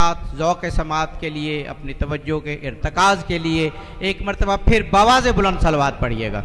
ذوق سماعت کے لیے، اپنی توجہ کے ارتکاز کے لیے ایک مرتبہ پھر بآواز بلند صلوات پڑھیے گا۔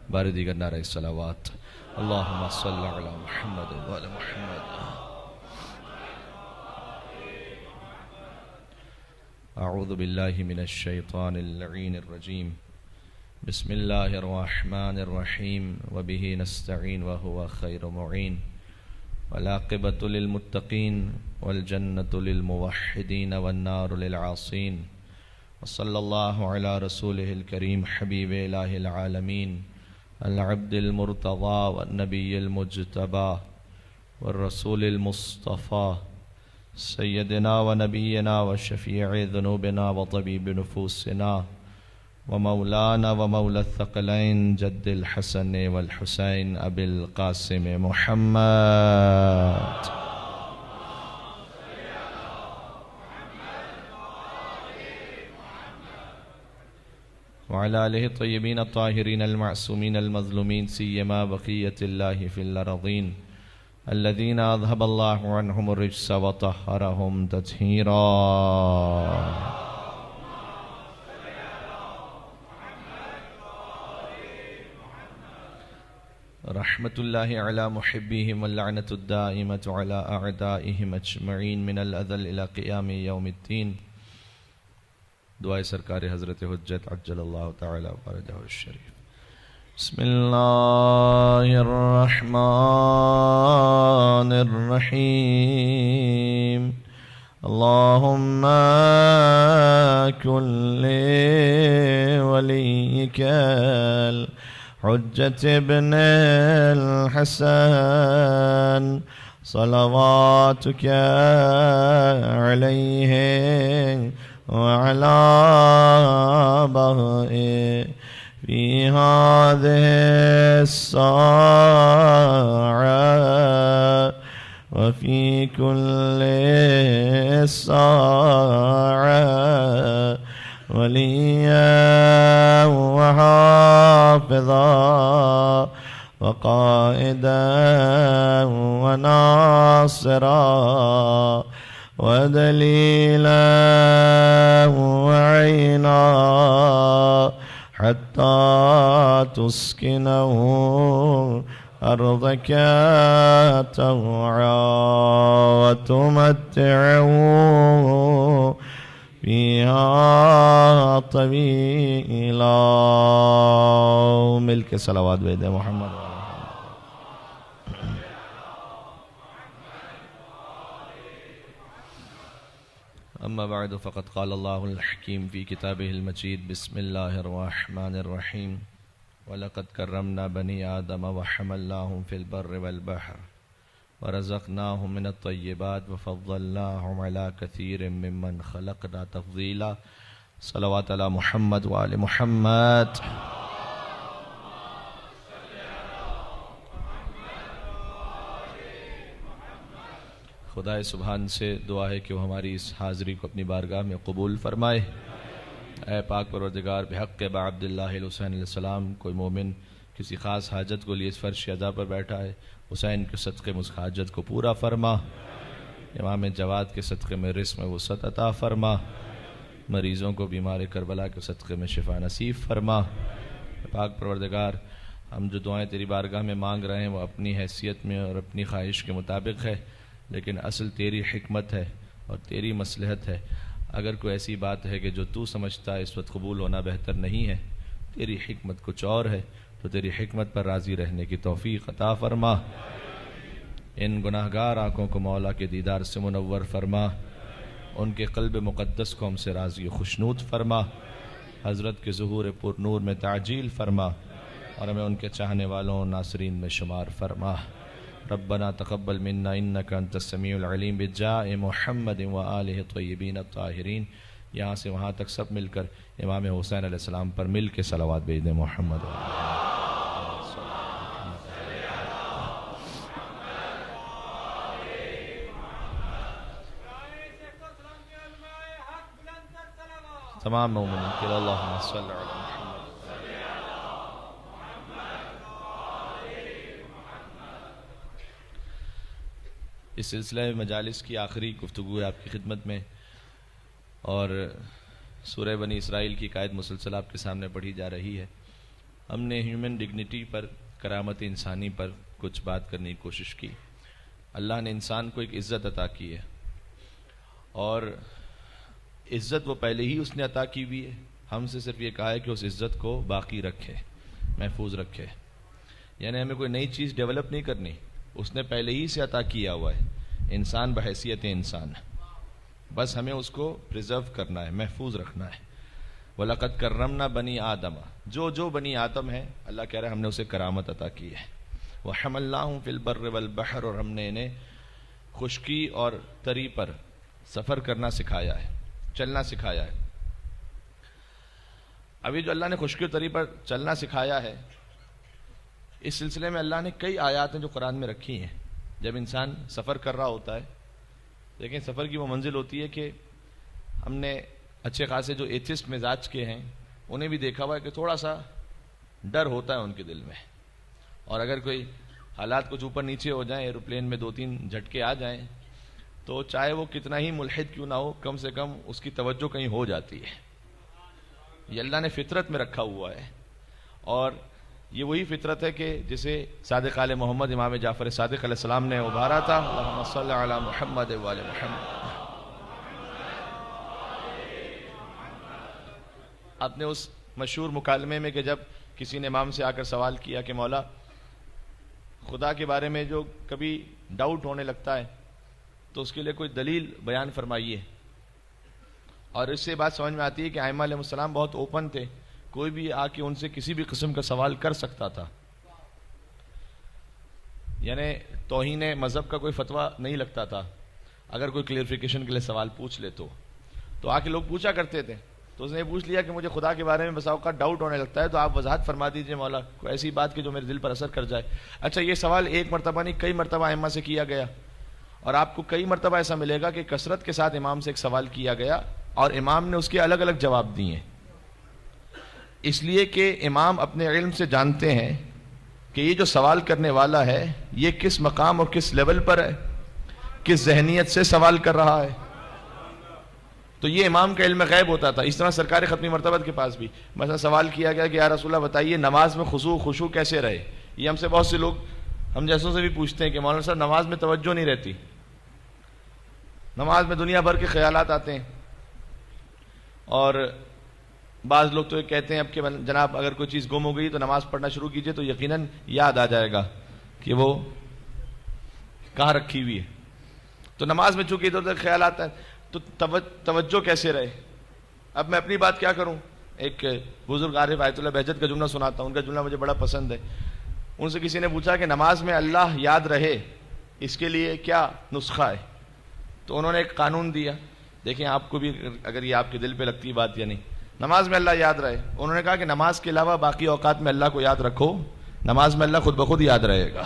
بار دیگر نعرہ الصلوات اللہم صل علی محمد وعلی محمد۔ اعوذ باللہ من الشیطان اللعین الرجیم، بسم اللہ الرحمن الرحیم، وبہ نستعین وہو خیر معین، والعاقبۃ للمتقین والجنۃ للموحدین والنار للعاصین، وصلی اللہ علی رسولہ الکریم حبیب الہ العالمین العبد المرتضى والنبي المجتبى والرسول المصطفى سيدنا ونبينا وشفيع ذنوبنا وطبيب نفوسنا ومولانا ومولى الثقلين جد الحسن والحسين أبي القاسم محمد وعلى آله الطيبين الطاهرين المعصومين المظلومين سيما بقية الله في الأرضين الذين أذهب الله عنهم الرجس وطهرهم تطهيرا۔ رحمة الله على محبيهم واللعنة الدائمة على أعدائهم أجمعين من الأذل إلى قيام يوم الدين۔ دعائے سرکار حضرت حجت عجل اللہ تعالی فرجہ الشریف۔ بسم اللہ الرحمن الرحیم، اللہم کن لولیک الحجت ابن الحسن صلواتک علیہ وعلى بهئ في هذه الساعة وفي كل ساعة وليا وحافظا وقائدا وناصرا ودليلا وعينا حتى تسكنه أرضك طوعا وتمتعه فيها طويلا۔ مل کے صلوات بھیج دیں محمد۔ اما بعد فقد قال الله الحكيم في كتابه المجيد بسم الله الرحمن الرحيم، ولقد كرمنا بني آدم وحملناهم في البر والبحر ورزقناهم من الطيبات وفضلناهم على كثير ممن خلقنا تفضيلا۔ صلوات على محمد وآل محمد۔ خدا سبحان سے دعا ہے کہ وہ ہماری اس حاضری کو اپنی بارگاہ میں قبول فرمائے، اے پاک پروردگار بحق با عبداللہ الحسین علیہ السلام کوئی مومن کسی خاص حاجت کو لیے اس فرش ادا پر بیٹھا ہے، حسین کے صدقے میں اس حاجت کو پورا فرما، امام جواد کے صدقے میں رزق میں وسعت عطا فرما، مریضوں کو بیمار کربلا کے صدقے میں شفا نصیب فرما۔ پاک پروردگار ہم جو دعائیں تیری بارگاہ میں مانگ رہے ہیں وہ اپنی حیثیت میں اور اپنی خواہش کے مطابق ہے، لیکن اصل تیری حکمت ہے اور تیری مصلحت ہے۔ اگر کوئی ایسی بات ہے کہ جو تو سمجھتا ہے اس وقت قبول ہونا بہتر نہیں ہے، تیری حکمت کچھ اور ہے، تو تیری حکمت پر راضی رہنے کی توفیق عطا فرما۔ ان گناہگار آنکھوں کو مولا کے دیدار سے منور فرما، ان کے قلب مقدس کو ہم سے راضی و خوشنود فرما، حضرت کے ظہور پر نور میں تعجیل فرما اور ہمیں ان کے چاہنے والوں ناصرین میں شمار فرما۔ ربنا تقبل منا انک انت السمیع العلیم بجاہ محمد وآلہ الطیبین الطاہرین۔ یہاں سے وہاں تک سب مل کر امام حسین علیہ السلام پر مل کے صلوات بھیج دیں۔ محمد تمام مومنین کے لیے اللہم صلی علی محمد۔ اس سلسلہ مجالس کی آخری گفتگو ہے آپ کی خدمت میں، اور سورہ بنی اسرائیل کی قائد مسلسل آپ کے سامنے پڑھی جا رہی ہے۔ ہم نے ہیومن ڈگنیٹی پر، کرامت انسانی پر کچھ بات کرنے کی کوشش کی۔ اللہ نے انسان کو ایک عزت عطا کی ہے، اور عزت وہ پہلے ہی اس نے عطا کی ہوئی ہے، ہم سے صرف یہ کہا ہے کہ اس عزت کو باقی رکھے، محفوظ رکھے، یعنی ہمیں کوئی نئی چیز ڈیولپ نہیں کرنی، اس نے پہلے ہی سے عطا کیا ہوا ہے، انسان بحیثیت انسان، بس ہمیں اس کو پریزرو کرنا ہے، محفوظ رکھنا ہے۔ وَلَقَدْ كَرَّمْنَا بَنِي آدَمَ، جو بنی آدم ہے اللہ کہہ رہا ہے ہم نے اسے کرامت عطا کی ہے۔ وَحَمَلْنَاهُمْ فِي الْبَرِّ وَالْبَحْرِ، اور ہم نے انہیں خشکی اور تری پر سفر کرنا سکھایا ہے، چلنا سکھایا ہے۔ ابھی جو اللہ نے خشکی اور تری پر چلنا سکھایا ہے، اس سلسلے میں اللہ نے کئی آیات ہیں جو قرآن میں رکھی ہیں۔ جب انسان سفر کر رہا ہوتا ہے، لیکن سفر کی وہ منزل ہوتی ہے کہ ہم نے اچھے خاصے جو ایتھسٹ مزاج کے ہیں انہیں بھی دیکھا ہوا ہے کہ تھوڑا سا ڈر ہوتا ہے ان کے دل میں، اور اگر کوئی حالات کچھ اوپر نیچے ہو جائیں، ایروپلین میں 2-3 جھٹکے آ جائیں، تو چاہے وہ کتنا ہی ملحد کیوں نہ ہو، کم سے کم اس کی توجہ کہیں ہو جاتی ہے۔ یہ اللہ نے فطرت میں رکھا ہوا ہے، اور یہ وہی فطرت ہے کہ جسے صادق آل محمد امام جعفر صادق علیہ السلام نے ابھارا تھا۔ اللہم صلی علی محمد وآل محمد۔ آپ نے اس مشہور مکالمے میں کہ جب کسی نے امام سے آ کر سوال کیا کہ مولا خدا کے بارے میں جو کبھی ڈاؤٹ ہونے لگتا ہے تو اس کے لیے کوئی دلیل بیان فرمائیے، اور اس سے بات سمجھ میں آتی ہے کہ ائمہ علیہ السلام بہت اوپن تھے، کوئی بھی آ کے ان سے کسی بھی قسم کا سوال کر سکتا تھا، یعنی توہین مذہب کا کوئی فتویٰ نہیں لگتا تھا۔ اگر کوئی کلیئرفیکیشن کے لیے سوال پوچھ لے تو آ کے لوگ پوچھا کرتے تھے، تو اس نے پوچھ لیا کہ مجھے خدا کے بارے میں بسا اوقات ڈاؤٹ ہونے لگتا ہے، تو آپ وضاحت فرما دیجئے مولا، کوئی ایسی بات کہ جو میرے دل پر اثر کر جائے۔ اچھا، یہ سوال ایک مرتبہ نہیں کئی مرتبہ ائمہ سے کیا گیا، اور آپ کو کئی مرتبہ ایسا ملے گا کہ کثرت کے ساتھ امام سے ایک سوال کیا گیا اور امام نے اس کے الگ الگ جواب دیے، اس لیے کہ امام اپنے علم سے جانتے ہیں کہ یہ جو سوال کرنے والا ہے یہ کس مقام اور کس لیول پر ہے، کس ذہنیت سے سوال کر رہا ہے۔ تو یہ امام کا علم غیب ہوتا تھا۔ اس طرح سرکار ختمی مرتبت کے پاس بھی مثلا سوال کیا گیا کہ یا رسول اللہ بتائیے نماز میں خشوع کیسے رہے۔ یہ ہم سے بہت سے لوگ ہم جیسوں سے بھی پوچھتے ہیں کہ مولانا صاحب نماز میں توجہ نہیں رہتی، نماز میں دنیا بھر کے خیالات آتے ہیں، اور بعض لوگ تو یہ کہتے ہیں اب کہ جناب اگر کوئی چیز گم ہو گئی تو نماز پڑھنا شروع کیجئے تو یقیناً یاد آ جائے گا کہ وہ کہاں رکھی ہوئی ہے۔ تو نماز میں چونکہ ادھر ادھر خیال آتا ہے تو توجہ کیسے رہے۔ اب میں اپنی بات کیا کروں، ایک بزرگ عارف آیت اللہ بہجت کا جملہ سناتا ہوں، ان کا جملہ مجھے بڑا پسند ہے۔ ان سے کسی نے پوچھا کہ نماز میں اللہ یاد رہے اس کے لیے کیا نسخہ ہے، تو انہوں نے ایک قانون دیا، دیکھیں آپ کو بھی اگر یہ آپ کے دل پہ لگتی بات یا نہیں۔ نماز میں اللہ یاد رہے، انہوں نے کہا کہ نماز کے علاوہ باقی اوقات میں اللہ کو یاد رکھو، نماز میں اللہ خود بخود یاد رہے گا۔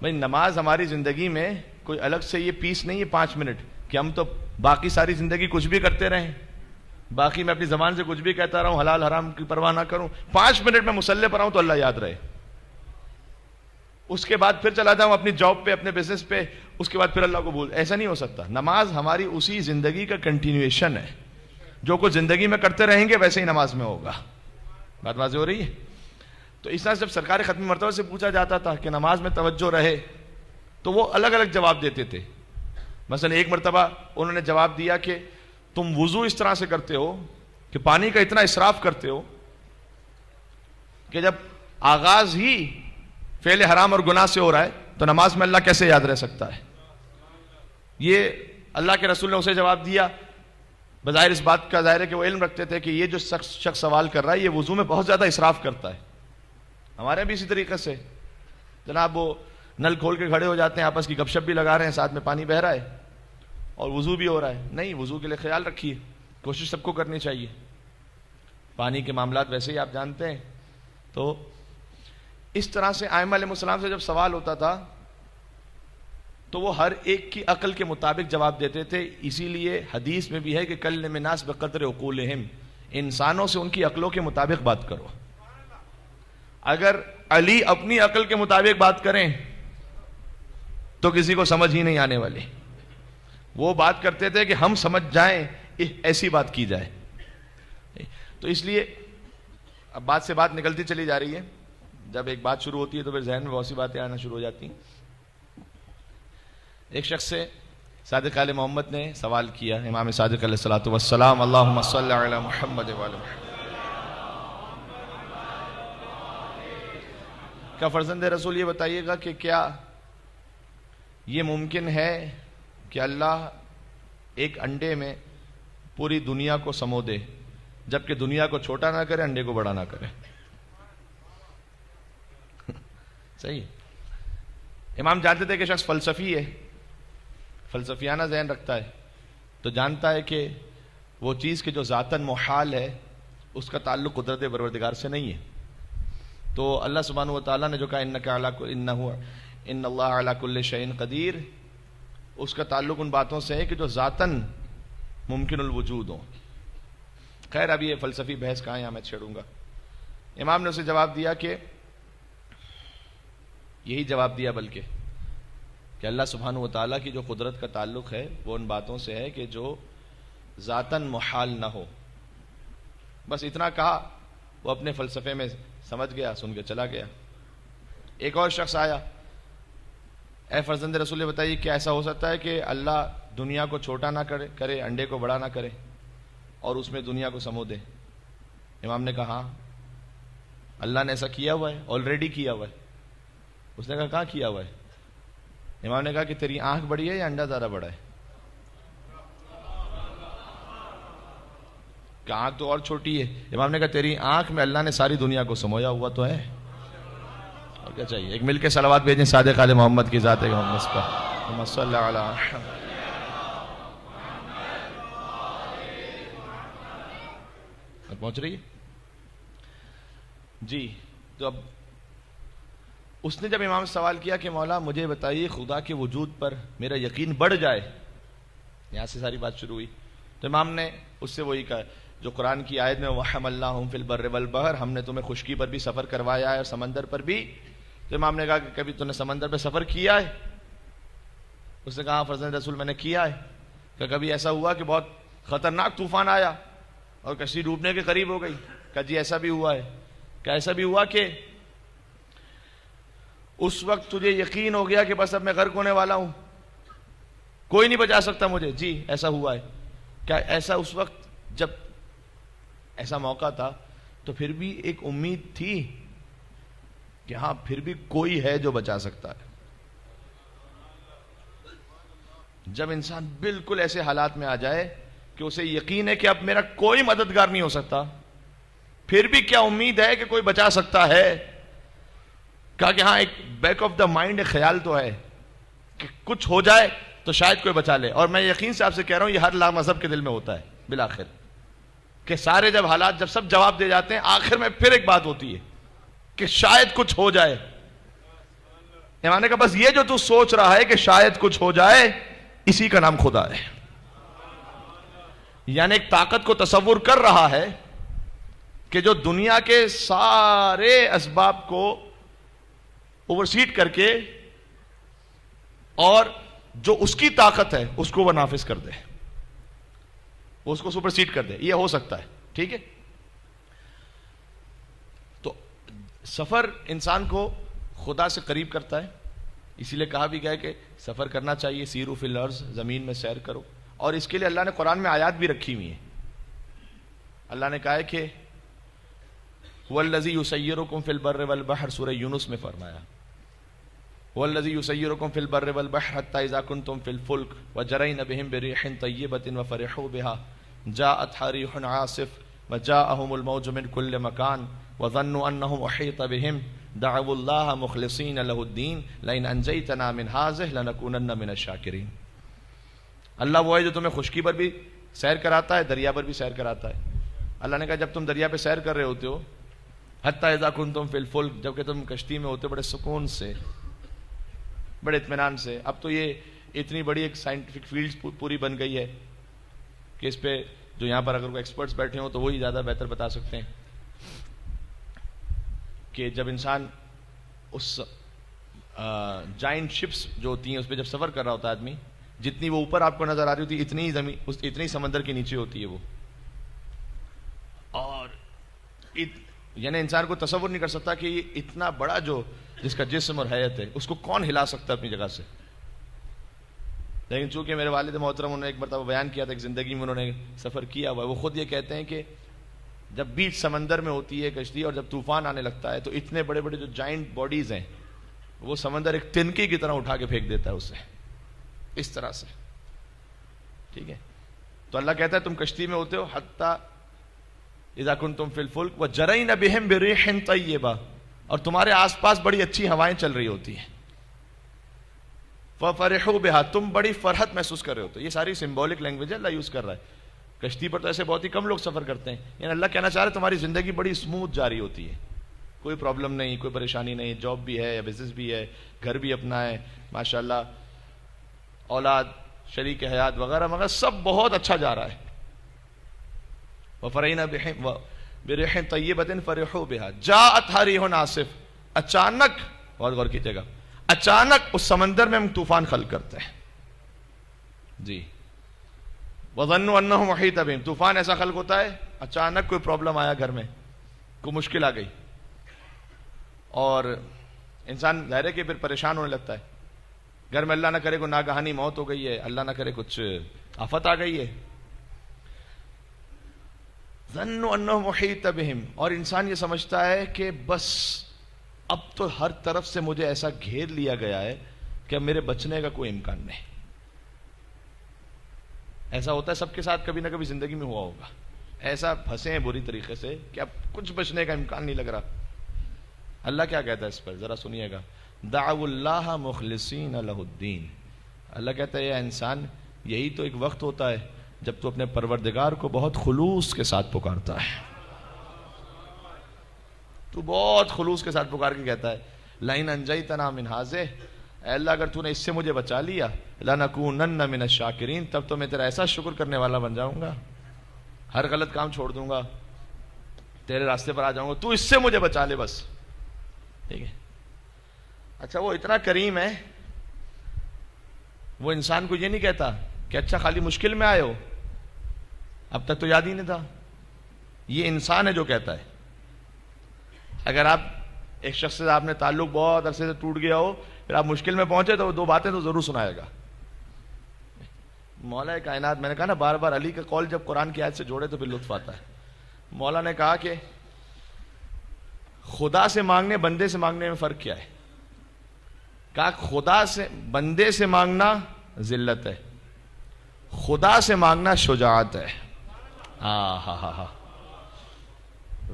بھائی نماز ہماری زندگی میں کوئی الگ سے یہ پیس نہیں ہے 5 منٹ کہ ہم تو باقی ساری زندگی کچھ بھی کرتے رہیں, باقی میں اپنی زبان سے کچھ بھی کہتا رہا ہوں, حلال حرام کی پرواہ نہ کروں, 5 منٹ میں مصلی پر آؤں تو اللہ یاد رہے, اس کے بعد پھر چلا جاؤں اپنی جاب پہ, اپنے بزنس پہ, اس کے بعد پھر اللہ کو بھول. ایسا نہیں ہو سکتا. نماز ہماری اسی زندگی کا کنٹینیویشن ہے. جو کچھ زندگی میں کرتے رہیں گے ویسے ہی نماز میں ہوگا. بات واضح ہو رہی ہے؟ تو اس طرح جب سرکار ختم مرتبہ سے پوچھا جاتا تھا کہ نماز میں توجہ رہے تو وہ الگ الگ جواب دیتے تھے. مثلا ایک مرتبہ انہوں نے جواب دیا کہ تم وضو اس طرح سے کرتے ہو کہ پانی کا اتنا اسراف کرتے ہو کہ جب آغاز ہی فعل حرام اور گناہ سے ہو رہا ہے تو نماز میں اللہ کیسے یاد رہ سکتا ہے. یہ اللہ کے رسول نے اسے جواب دیا. بظاہر اس بات کا ظاہر ہے کہ وہ علم رکھتے تھے کہ یہ جو شخص سوال کر رہا ہے یہ وضو میں بہت زیادہ اسراف کرتا ہے. ہمارے بھی اسی طریقے سے جناب وہ نل کھول کے کھڑے ہو جاتے ہیں, آپس کی گپ شپ بھی لگا رہے ہیں, ساتھ میں پانی بہ رہا ہے اور وضو بھی ہو رہا ہے. نہیں, وضو کے لیے خیال رکھیے, کوشش سب کو کرنی چاہیے. پانی کے معاملات ویسے ہی آپ جانتے ہیں. تو اس طرح سے ائمہ علیہ السلام سے جب سوال ہوتا تھا تو وہ ہر ایک کی عقل کے مطابق جواب دیتے تھے. اسی لیے حدیث میں بھی ہے کہ کلم الناس بقدر عقولہم, انسانوں سے ان کی عقلوں کے مطابق بات کرو. اگر علی اپنی عقل کے مطابق بات کریں تو کسی کو سمجھ ہی نہیں آنے والی. وہ بات کرتے تھے کہ ہم سمجھ جائیں, ایسی بات کی جائے. تو اس لیے اب بات سے بات نکلتی چلی جا رہی ہے. جب ایک بات شروع ہوتی ہے تو پھر ذہن میں بہت سی باتیں آنا شروع ہو جاتی ہیں. ایک شخص سے صادق آل محمد نے سوال کیا, امام صادق علیہ الصلوۃ والسلام, اللہم صلی علی محمد وعلی محمد, کیا فرزند رسول یہ بتائیے گا کہ کیا یہ ممکن ہے کہ اللہ ایک انڈے میں پوری دنیا کو سمو دے جبکہ دنیا کو چھوٹا نہ کرے, انڈے کو بڑا نہ کرے؟ صحیح. امام جانتے تھے کہ شخص فلسفی ہے, فلسفیانہ ذہن رکھتا ہے, تو جانتا ہے کہ وہ چیز کہ جو ذاتاً محال ہے اس کا تعلق قدرت پروردگار سے نہیں ہے. تو اللہ سبحانہ و تعالیٰ نے جو کہا ان اللہ علی کل شیء قدیر, اس کا تعلق ان باتوں سے ہے کہ جو ذاتاً ممکن الوجود ہوں. خیر اب یہ فلسفی بحث کہاں یہاں میں چھیڑوں گا. امام نے اسے جواب دیا کہ یہی جواب دیا بلکہ کہ اللہ سبحانہ و تعالیٰ کی جو قدرت کا تعلق ہے وہ ان باتوں سے ہے کہ جو ذاتاً محال نہ ہو. بس اتنا کہا, وہ اپنے فلسفے میں سمجھ گیا, سن کے چلا گیا. ایک اور شخص آیا, اے فرزند رسول بتائیے کیا ایسا ہو سکتا ہے کہ اللہ دنیا کو چھوٹا نہ کرے, انڈے کو بڑا نہ کرے اور اس میں دنیا کو سمو دے؟ امام نے کہا ہاں, اللہ نے ایسا کیا ہوا ہے, آلریڈی کیا ہوا ہے. اس نے کہا کہاں کیا ہوا ہے؟ امام نے کہا کہ تیری آنکھ بڑی ہے یا انڈا زیادہ بڑا ہے؟ کہ آنکھ تو اور چھوٹی ہے. امام نے کہا تیری آنکھ میں اللہ نے ساری دنیا کو سمویا ہوا تو ہے. اور کیا چاہیے؟ ایک مل کے صلوات بھیجیں صادق آل محمد کی ذات محمد پر. اللہم صلی علی محمد. پہنچ رہی ہے جی. تو اب اس نے جب امام سے سوال کیا کہ مولا مجھے بتائیے خدا کے وجود پر میرا یقین بڑھ جائے, یہاں سے ساری بات شروع ہوئی. تو امام نے اس سے وہی کہا جو قرآن کی آیت میں وَحَمَلْنَاهُمْ فِي الْبَرِّ وَالْبَحْرِ, ہم نے تمہیں خشکی پر بھی سفر کروایا ہے اور سمندر پر بھی. تو امام نے کہا کہ کبھی تم نے سمندر پہ سفر کیا ہے؟ اس نے کہا فرزند رسول میں نے کیا ہے. کہ کبھی ایسا ہوا کہ بہت خطرناک طوفان آیا اور کشتی ڈوبنے کے قریب ہو گئی؟ کہ جی ایسا بھی ہوا ہے. کہ ایسا بھی ہوا کہ اس وقت تجھے یقین ہو گیا کہ بس اب میں غرق ہونے والا ہوں, کوئی نہیں بچا سکتا مجھے؟ جی ایسا ہوا ہے. کیا ایسا اس وقت جب ایسا موقع تھا تو پھر بھی ایک امید تھی کہ ہاں پھر بھی کوئی ہے جو بچا سکتا ہے؟ جب انسان بالکل ایسے حالات میں آ جائے کہ اسے یقین ہے کہ اب میرا کوئی مددگار نہیں ہو سکتا, پھر بھی کیا امید ہے کہ کوئی بچا سکتا ہے؟ کہا کہ ہاں ایک بیک آف دا مائنڈ ایک خیال تو ہے کہ کچھ ہو جائے تو شاید کوئی بچا لے. اور میں یقین سے آپ سے کہہ رہا ہوں یہ ہر لا مذہب کے دل میں ہوتا ہے بالآخر, کہ سارے جب حالات جب سب جواب دے جاتے ہیں آخر میں پھر ایک بات ہوتی ہے کہ شاید کچھ ہو جائے. امام نے کہا بس یہ جو تو سوچ رہا ہے کہ شاید کچھ ہو جائے, اسی کا نام خدا ہے. یعنی ایک طاقت کو تصور کر رہا ہے کہ جو دنیا کے سارے اسباب کو اوورسیٹ کر کے اور جو اس کی طاقت ہے اس کو وہ نافذ کر دے، اس کو سپرسیڈ کر دے. یہ ہو سکتا ہے. ٹھیک ہے. تو سفر انسان کو خدا سے قریب کرتا ہے، اسی لیے کہا بھی گیا کہ سفر کرنا چاہیے. سیرو فی الارض، زمین میں سیر کرو. اور اس کے لیے اللہ نے قرآن میں آیات بھی رکھی ہوئی ہیں. اللہ نے کہا ہے کہ وَالَّذِي يُسَيِّرُكُمْ فِي الْبَرِّ وَالْبَحْرِ، سورہ یونس میں فرمایا وَالَّذِي يُسَيِّرُكُمْ فِي الْبَرِّ وَالْبَحْرِ حَتَّى إِذَا كُنْتُمْ فِي الْفُلْكِ وَجَرَيْنَ بِهِمْ بِرِيحٍ طَيِّبَةٍ وَفَرِحُوا بِهَا جَاءَتْهَا رِيحٌ عَاصِفٌ وَجَاءَهُمُ الْمَوْجُ مِنْ كُلِّ مَكَانٍ وَظَنُّوا أَنَّهُمْ أُحِيطَ بِهِمْ دَعَوُا اللَّهَ مُخْلِصِينَ لَهُ الدِّينَ لَئِنْ أَنْجَيْتَنَا مِنْ هَٰذِهِ لَنَكُونَنَّ مِنَ الشَّاكِرِينَ. اللہ وہ ہے جو تمہیں خشکی پر بھی سیر کراتا ہے، دریا پر بھی سیر کراتا ہے. اللہ نے کہا جب تم دریا پہ سیر کر رہے ہوتے ہو، حتیٰ اذا کنتم فی الفلک، جب کہ تم کشتی میں ہوتے بڑے سکون سے، بڑے اطمینان سے. اب تو یہ اتنی بڑی ایک سائنٹیفک فیلڈ پوری بن گئی ہے کہ اس پہ جو یہاں پر اگر کوئی ایکسپرٹس بیٹھے ہوں تو وہی زیادہ بہتر بتا سکتے ہیں کہ جب انسان اس جائنٹ شپس جو ہوتی ہیں اس پہ جب سفر کر رہا ہوتا ہے آدمی، جتنی وہ اوپر آپ کو نظر آ رہی ہوتی ہے اتنی زمین، اتنی سمندر کے نیچے ہوتی ہے وہ. اور یعنی انسان کو تصور نہیں کر سکتا کہ یہ اتنا بڑا جو جس کا جسم اور حیت ہے اس کو کون ہلا سکتا ہے اپنی جگہ سے. لیکن چونکہ میرے والد محترم انہوں نے ایک مرتبہ بیان کیا تھا کہ زندگی میں انہوں نے سفر کیا ہوا ہے، وہ خود یہ کہتے ہیں کہ جب بیچ سمندر میں ہوتی ہے کشتی اور جب طوفان آنے لگتا ہے تو اتنے بڑے بڑے جو جائنٹ باڈیز ہیں وہ سمندر ایک تنکی کی طرح اٹھا کے پھینک دیتا ہے اسے اس طرح سے. ٹھیک ہے. تو اللہ کہتا ہے تم کشتی میں ہوتے ہو حتیٰ اذا کنتم فی الفلک وجرین بہم بریح طیبہ، اور تمہارے آس پاس بڑی اچھی ہوائیں چل رہی ہوتی ہیں. فَفَرِحُوا بِهَا، تم بڑی فرحت محسوس کر رہے ہوتے. یہ ساری سمبولک لینگویج ہے اللہ یوز کر رہا ہے. کشتی پر تو ایسے بہت ہی کم لوگ سفر کرتے ہیں. یعنی اللہ کہنا چاہ رہے تمہاری زندگی بڑی اسموتھ جاری ہوتی ہے، کوئی پرابلم نہیں، کوئی پریشانی نہیں. جاب بھی ہے یا بزنس بھی ہے، گھر بھی اپنا ہے ماشاءاللہ، اولاد، شریک حیات وغیرہ وغیرہ سب بہت اچھا جا رہا ہے. وَفَرَحْنَا بِرِيحٍ طَيِّبَةٍ فَرِحُوا بِهَا جَاءَتْهَا رِيحٌ عَاصِفٌ. اچانک، بہت غور کیجیے گا، اچانک اس سمندر میں ہم طوفان خلق کرتے ہیں. جی. وَظَنُّوا أَنَّهُمْ أُحِيطَ بِهِمْ، طوفان ایسا خلق ہوتا ہے اچانک کوئی پرابلم آیا، گھر میں کوئی مشکل آ گئی اور انسان ظاہر ہے کہ پھر پریشان ہونے لگتا ہے. گھر میں اللہ نہ کرے کوئی ناگہانی موت ہو گئی ہے، اللہ نہ کرے کچھ آفت آ گئی ہے. ظَنُّوا أَنَّهُمْ أُحِيطَ بِهِمْ، اور انسان یہ سمجھتا ہے کہ بس اب تو ہر طرف سے مجھے ایسا گھیر لیا گیا ہے کہ اب میرے بچنے کا کوئی امکان نہیں. ایسا ہوتا ہے سب کے ساتھ، کبھی نہ کبھی زندگی میں ہوا ہوگا. ایسا پھنسے ہیں بری طریقے سے کہ اب کچھ بچنے کا امکان نہیں لگ رہا. اللہ کیا کہتا ہے اس پر، ذرا سنیے گا. دعوا اللہ مخلصین لہ الدین. اللہ کہتا ہے اے انسان، یہی تو ایک وقت ہوتا ہے جب تو اپنے پروردگار کو بہت خلوص کے ساتھ پکارتا ہے. تو بہت خلوص کے ساتھ پکار کے کہتا ہے لئن انجیتنا من ھذہ، اے اللہ اگر تو نے اس سے مجھے بچا لیا، لنکونن من الشاکرین، تب تو میں تیرا ایسا شکر کرنے والا بن جاؤں گا، ہر غلط کام چھوڑ دوں گا، تیرے راستے پر آ جاؤں گا، تو اس سے مجھے بچا لے بس. ٹھیک ہے. اچھا وہ اتنا کریم ہے، وہ انسان کو یہ نہیں کہتا کہ اچھا خالی مشکل میں آئے ہو، اب تک تو یاد ہی نہیں تھا. یہ انسان ہے جو کہتا ہے. اگر آپ ایک شخص سے آپ نے تعلق بہت عرصے سے ٹوٹ گیا ہو، پھر آپ مشکل میں پہنچے تو دو باتیں تو ضرور سنائے گا. مولا کائنات، میں نے کہا نا بار بار علی کا قول جب قرآن کی آیت سے جوڑے تو پھر لطف آتا ہے. مولا نے کہا کہ خدا سے مانگنے بندے سے مانگنے میں فرق کیا ہے؟ کہا خدا سے، بندے سے مانگنا ذلت ہے، خدا سے مانگنا شجاعت ہے. ہاں ہاں ہاں ہاں.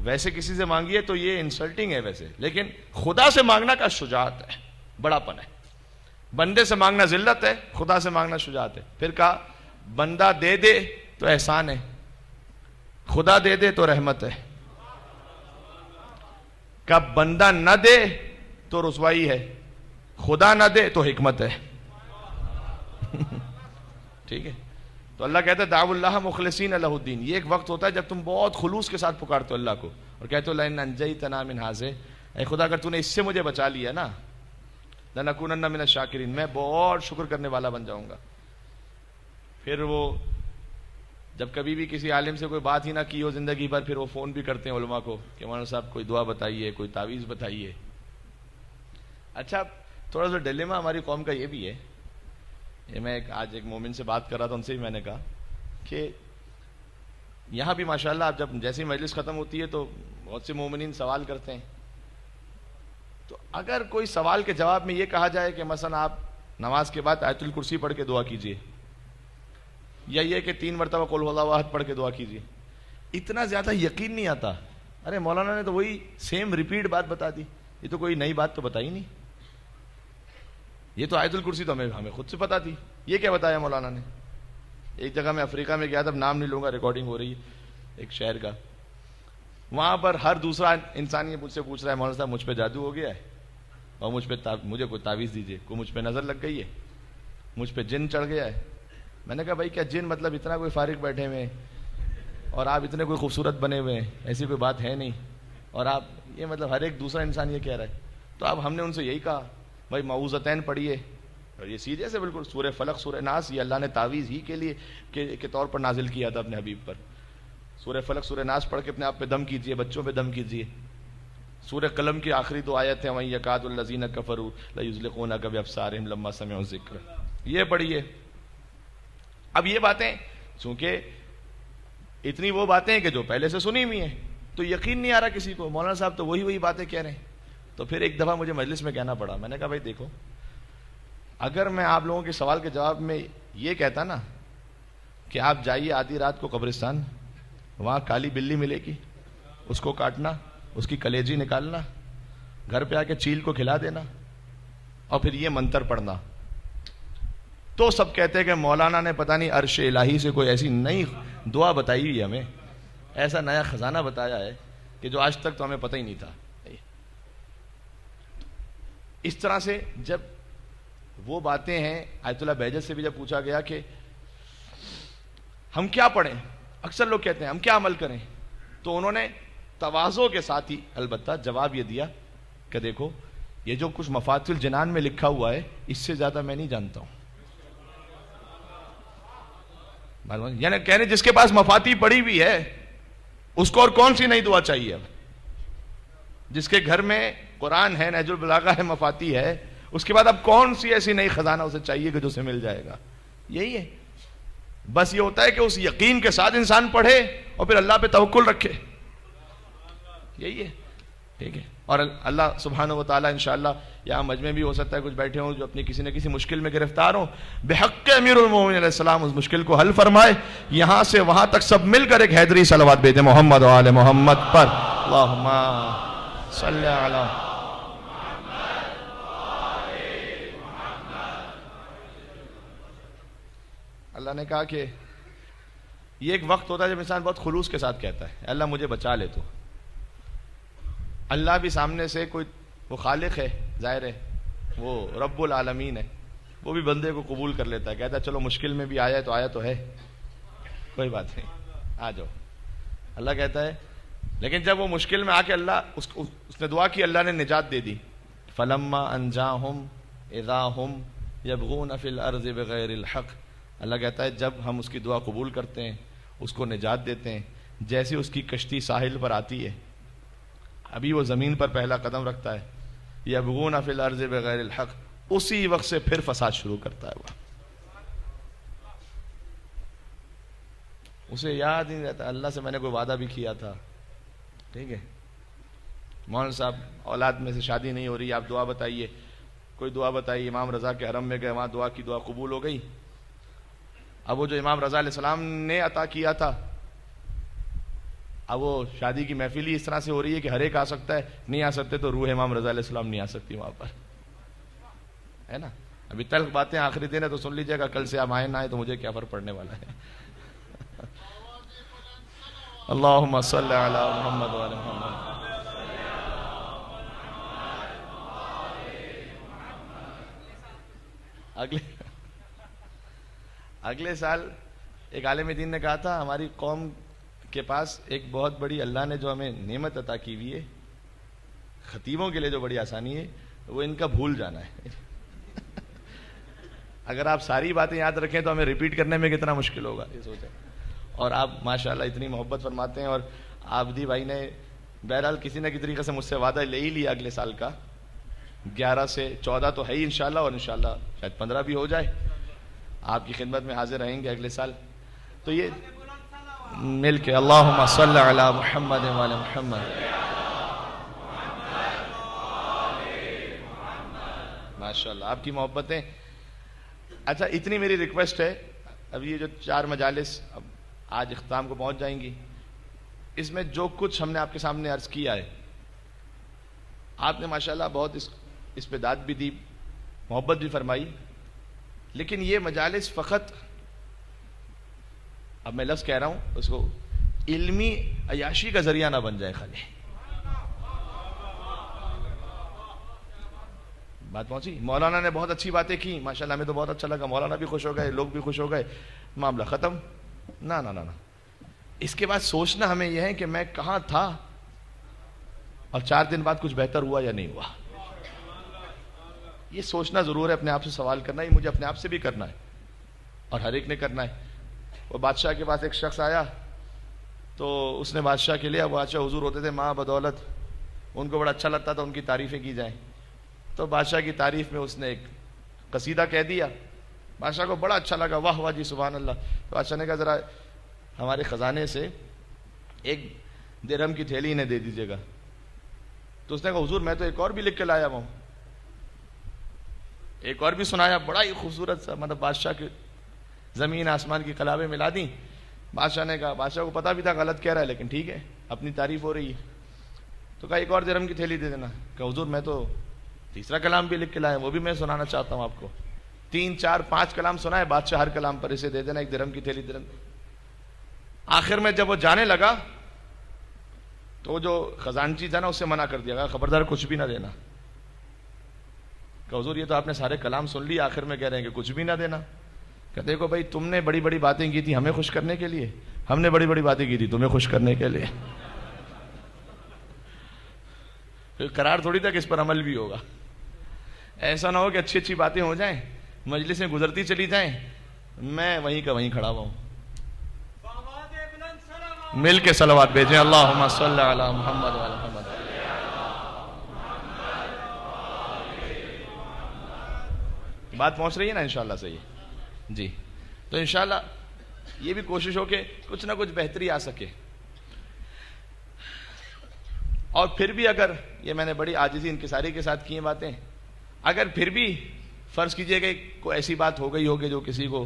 ویسے کسی سے مانگیے تو یہ انسلٹنگ ہے ویسے، لیکن خدا سے مانگنا کا شجاعت ہے، بڑا پن ہے. بندے سے مانگنا ذلت ہے، خدا سے مانگنا شجاعت ہے. پھر کہا بندہ دے دے تو احسان ہے، خدا دے دے تو رحمت ہے. کہا بندہ نہ دے تو رسوائی ہے، خدا نہ دے تو حکمت ہے. ٹھیک ہے. تو اللہ کہتا ہے دعوا اللہ مخلصین لہ الدین. یہ ایک وقت ہوتا ہے جب تم بہت خلوص کے ساتھ پکارتے ہو اللہ کو اور کہتے ہو لئن انجیتنا من ھذا، اے خدا اگر تو نے اس سے مجھے بچا لیا نا، لنکونن من الشاکرین، میں بہت شکر کرنے والا بن جاؤں گا. پھر وہ جب کبھی بھی کسی عالم سے کوئی بات ہی نہ کی ہو زندگی بھر، پھر وہ فون بھی کرتے ہیں علماء کو کہ مولانا صاحب کوئی دعا بتائیے، کوئی تعویذ بتائیے. اچھا تھوڑا سا ڈیلیما ہماری قوم کا یہ بھی ہے، یہ میں آج ایک مومن سے بات کر رہا تھا، ان سے بھی میں نے کہا کہ یہاں بھی ماشاءاللہ آپ جب جیسے ہی مجلس ختم ہوتی ہے تو بہت سے مومنین سوال کرتے ہیں. تو اگر کوئی سوال کے جواب میں یہ کہا جائے کہ مثلا آپ نماز کے بعد آیت الکرسی پڑھ کے دعا کیجئے، یا یہ کہ 3 مرتبہ قل هو اللہ احد پڑھ کے دعا کیجئے، اتنا زیادہ یقین نہیں آتا. ارے مولانا نے تو وہی سیم ریپیٹ بات بتا دی، یہ تو کوئی نئی بات تو بتائی نہیں. یہ تو آیت الکرسی تو ہمیں خود سے پتا تھی، یہ کیا بتایا مولانا نے. ایک جگہ میں افریقہ میں گیا تھا، نام نہیں لوں گا، ریکارڈنگ ہو رہی ہے ایک شہر کا. وہاں پر ہر دوسرا انسان یہ مجھ سے پوچھ رہا ہے مولانا صاحب مجھ پہ جادو ہو گیا ہے اور مجھے کوئی تعویذ دیجیے، کوئی مجھ پہ نظر لگ گئی ہے، مجھ پہ جن چڑھ گیا ہے. میں نے کہا بھائی کیا جن مطلب اتنا کوئی فارغ بیٹھے ہوئے اور آپ اتنے کوئی خوبصورت بنے ہوئے ہیں، ایسی کوئی بات ہے نہیں، اور آپ یہ مطلب ہر ایک دوسرا انسان یہ کہہ رہا ہے. تو اب ہم نے ان سے یہی کہا بھائی معوذتین پڑھیے، اور یہ سیدھے سے بالکل سورہ فلق سورہ ناس یہ اللہ نے تعویذ ہی کے لیے کے طور پر نازل کیا تھا اپنے حبیب پر. سورہ فلق سورہ ناس پڑھ کے اپنے آپ پہ دم کیجئے، بچوں پہ دم کیجئے. سورہ قلم کی آخری 2 آیت ہیں وَإِن يَكَادُ الَّذِينَ كَفَرُوا لَيُزْلِقُونَكَ بِأَبْصَارِهِمْ لَمَّا سَمِعُوا الذِّكْرَ. یہ پڑھیے. اب یہ باتیں چونکہ اتنی وہ باتیں ہیں کہ جو پہلے سے سنی ہوئی ہیں تو یقین نہیں آ رہا کسی کو، مولانا صاحب تو وہی باتیں کہہ رہے ہیں. تو پھر ایک دفعہ مجھے مجلس میں کہنا پڑا، میں نے کہا بھائی دیکھو، اگر میں آپ لوگوں کے سوال کے جواب میں یہ کہتا نا کہ آپ جائیے آدھی رات کو قبرستان، وہاں کالی بلی ملے گی، اس کو کاٹنا، اس کی کلیجی نکالنا، گھر پہ آ کے چیل کو کھلا دینا اور پھر یہ منتر پڑھنا، تو سب کہتے ہیں کہ مولانا نے پتہ نہیں عرش الہی سے کوئی ایسی نئی دعا بتائی ہوئی ہمیں، ایسا نیا خزانہ بتایا ہے کہ جو آج تک تو ہمیں پتہ ہی نہیں تھا. اس طرح سے جب وہ باتیں ہیں، آیت اللہ بہجت سے بھی جب پوچھا گیا کہ ہم کیا پڑھیں، اکثر لوگ کہتے ہیں ہم کیا عمل کریں، تو انہوں نے تواضع کے ساتھ ہی البتہ جواب یہ دیا کہ دیکھو یہ جو کچھ مفاتیح الجنان میں لکھا ہوا ہے اس سے زیادہ میں نہیں جانتا ہوں. یعنی کہنے جس کے پاس مفاتیح پڑی ہوئی ہے اس کو اور کون سی نئی دعا چاہیے. اب جس کے گھر میں قرآن ہے، نہج البلاغہ ہے، مفاتیح ہے، اس کے بعد اب کون سی ایسی نئی خزانہ اسے چاہیے کہ جو اسے مل جائے گا. یہی ہے، بس یہ ہوتا ہے کہ اس یقین کے ساتھ انسان پڑھے اور پھر اللہ پہ توکل رکھے. یہی ہے، ٹھیک ہے. اور اللہ سبحانہ و تعالیٰ انشاءاللہ یہاں مجمع بھی ہو سکتا ہے کچھ بیٹھے ہوں جو اپنی کسی نہ کسی مشکل میں گرفتار ہوں، بحق امیر المومنین علیہ السلام اس مشکل کو حل فرمائے. یہاں سے وہاں تک سب مل کر ایک حیدری صلوات بھیجیں محمد و آل محمد پر. اللہم صلی علی اللہ نے کہا کہ یہ ایک وقت ہوتا ہے جب انسان بہت خلوص کے ساتھ کہتا ہے اللہ مجھے بچا لے. تو اللہ بھی سامنے سے کوئی وہ خالق ہے، ظاہر ہے وہ رب العالمین ہے، وہ بھی بندے کو قبول کر لیتا ہے، کہتا ہے چلو مشکل میں بھی آیا تو ہے، کوئی بات نہیں آ جاؤ. اللہ کہتا ہے لیکن جب وہ مشکل میں آ کے اللہ اس نے دعا کی، اللہ نے نجات دے دی. فلما انجاہم اذا ہم یبغون فی الارض بغیر الحق. اللہ کہتا ہے جب ہم اس کی دعا قبول کرتے ہیں، اس کو نجات دیتے ہیں، جیسے اس کی کشتی ساحل پر آتی ہے، ابھی وہ زمین پر پہلا قدم رکھتا ہے، یبغون فی الارض بغیر الحق، اسی وقت سے پھر فساد شروع کرتا ہے. وہ اسے یاد نہیں رہتا اللہ سے میں نے کوئی وعدہ بھی کیا تھا. ٹھیک ہے مولانا صاحب اولاد میں سے شادی نہیں ہو رہی، آپ دعا بتائیے، کوئی دعا بتائیے. امام رضا کے حرم میں گئے، وہاں دعا کی، دعا قبول ہو گئی. اب وہ جو امام رضا علیہ السلام نے عطا کیا تھا، اب وہ شادی کی محفل ہی اس طرح سے ہو رہی ہے کہ ہر ایک آ سکتا ہے، نہیں آ سکتے تو روح امام رضا علیہ السلام نہیں آ سکتی وہاں پر، ہے نا. ابھی تلخ باتیں آخری دن ہے تو سن لیجیے گا، کل سے آپ آئے نہ آئے تو مجھے کیا فرق پڑنے والا ہے. اللہم صلی علی محمد و علی محمد. اگلے سال ایک عالم دین نے کہا تھا ہماری قوم کے پاس ایک بہت بڑی اللہ نے جو ہمیں نعمت عطا کی ہوئی ہے، خطیبوں کے لیے جو بڑی آسانی ہے وہ ان کا بھول جانا ہے. اگر آپ ساری باتیں یاد رکھیں تو ہمیں ریپیٹ کرنے میں کتنا مشکل ہوگا یہ سوچیں. اور آپ ماشاءاللہ اتنی محبت فرماتے ہیں. اور آبدی بھائی نے بہرحال کسی نہ کسی طریقے سے مجھ سے وعدہ لے ہی لیا اگلے سال کا، 11 سے 14 تو ہے ہی انشاءاللہ، اور انشاءاللہ شاید 15 بھی ہو جائے. آپ کی خدمت میں حاضر رہیں گے اگلے سال. تو یہ مل کے اللہم صلی علی محمد وعلی محمد. ماشاءاللہ آپ کی محبتیں. اچھا اتنی میری ریکویسٹ ہے، اب یہ جو 4 مجالس اب آج اختتام کو پہنچ جائیں گی، اس میں جو کچھ ہم نے آپ کے سامنے عرض کیا ہے، آپ نے ماشاءاللہ بہت اس پہ داد بھی دی، محبت بھی فرمائی، لیکن یہ مجالس فقط، اب میں لفظ کہہ رہا ہوں اس کو، علمی عیاشی کا ذریعہ نہ بن جائے خالی. بات پہنچی؟ مولانا نے بہت اچھی باتیں کی ماشاءاللہ، ہمیں تو بہت اچھا لگا، مولانا بھی خوش ہو گئے، لوگ بھی خوش ہو گئے، معاملہ ختم. نہ نہ نہ، اس کے بعد سوچنا ہمیں یہ ہے کہ میں کہاں تھا اور 4 دن بعد کچھ بہتر ہوا یا نہیں ہوا. یہ سوچنا ضرور ہے، اپنے آپ سے سوال کرنا، یہ مجھے اپنے آپ سے بھی کرنا ہے اور ہر ایک نے کرنا ہے. وہ بادشاہ کے پاس ایک شخص آیا تو اس نے بادشاہ کے لیے، اب بادشاہ حضور ہوتے تھے ماں بدولت، ان کو بڑا اچھا لگتا تھا ان کی تعریفیں کی جائیں. تو بادشاہ کی تعریف میں اس نے ایک قصیدہ کہہ دیا. بادشاہ کو بڑا اچھا لگا، واہ واہ جی سبحان اللہ. تو بادشاہ نے کہا ذرا ہمارے خزانے سے 1 درہم کی تھیلی انہیں دے دیجیے گا. تو اس نے کہا حضور میں تو ایک اور بھی لکھ کے لایا ہوں. ایک اور بھی سنایا، بڑا ہی خوبصورت سا، مطلب بادشاہ کے زمین آسمان کی کلابیں ملا دیں. بادشاہ نے کہا، بادشاہ کو پتا بھی تھا غلط کہہ رہا ہے لیکن ٹھیک ہے اپنی تعریف ہو رہی ہے. تو کہا ایک اور درہم کی تھیلی دے دینا. کہا حضور میں تو 3 کلام بھی لکھ کے لایا، وہ بھی میں سنانا چاہتا ہوں آپ کو. 3 4 5 کلام سنا ہے بادشاہ، ہر کلام پر اسے دے دینا 1 درہم کی تھیلی. درہم. آخر میں جب وہ جانے لگا تو جو خزانچی تھا نا اس سے منع کر دیا، کہا خبردار کچھ بھی نہ دینا. کہ حضور یہ تو آپ نے سارے کلام سن لی، آخر میں کہہ رہے ہیں کہ کچھ بھی نہ دینا. کہ دیکھو بھائی تم نے بڑی بڑی باتیں کی تھی ہمیں خوش کرنے کے لیے، ہم نے بڑی بڑی باتیں کی تھی تمہیں خوش کرنے کے لیے. قرار تھوڑی تھا کہ اس پر عمل بھی ہوگا. ایسا نہ ہو کہ اچھی اچھی باتیں ہو جائیں، مجلسیں گزرتی چلی جائیں، میں وہیں کا وہیں کھڑا ہوا ہوں. مل کے صلوات بھیجیں، اللہم صلی علی محمد وعلی محمد. بات پہنچ رہی ہے نا انشاءاللہ صحیح جی. تو انشاءاللہ یہ بھی کوشش ہو کہ کچھ نہ کچھ بہتری آ سکے. اور پھر بھی اگر یہ میں نے بڑی عاجزی انکساری کے ساتھ کی ہیں باتیں، اگر پھر بھی فرض کیجئے کہ کوئی ایسی بات ہو گئی ہوگی جو کسی کو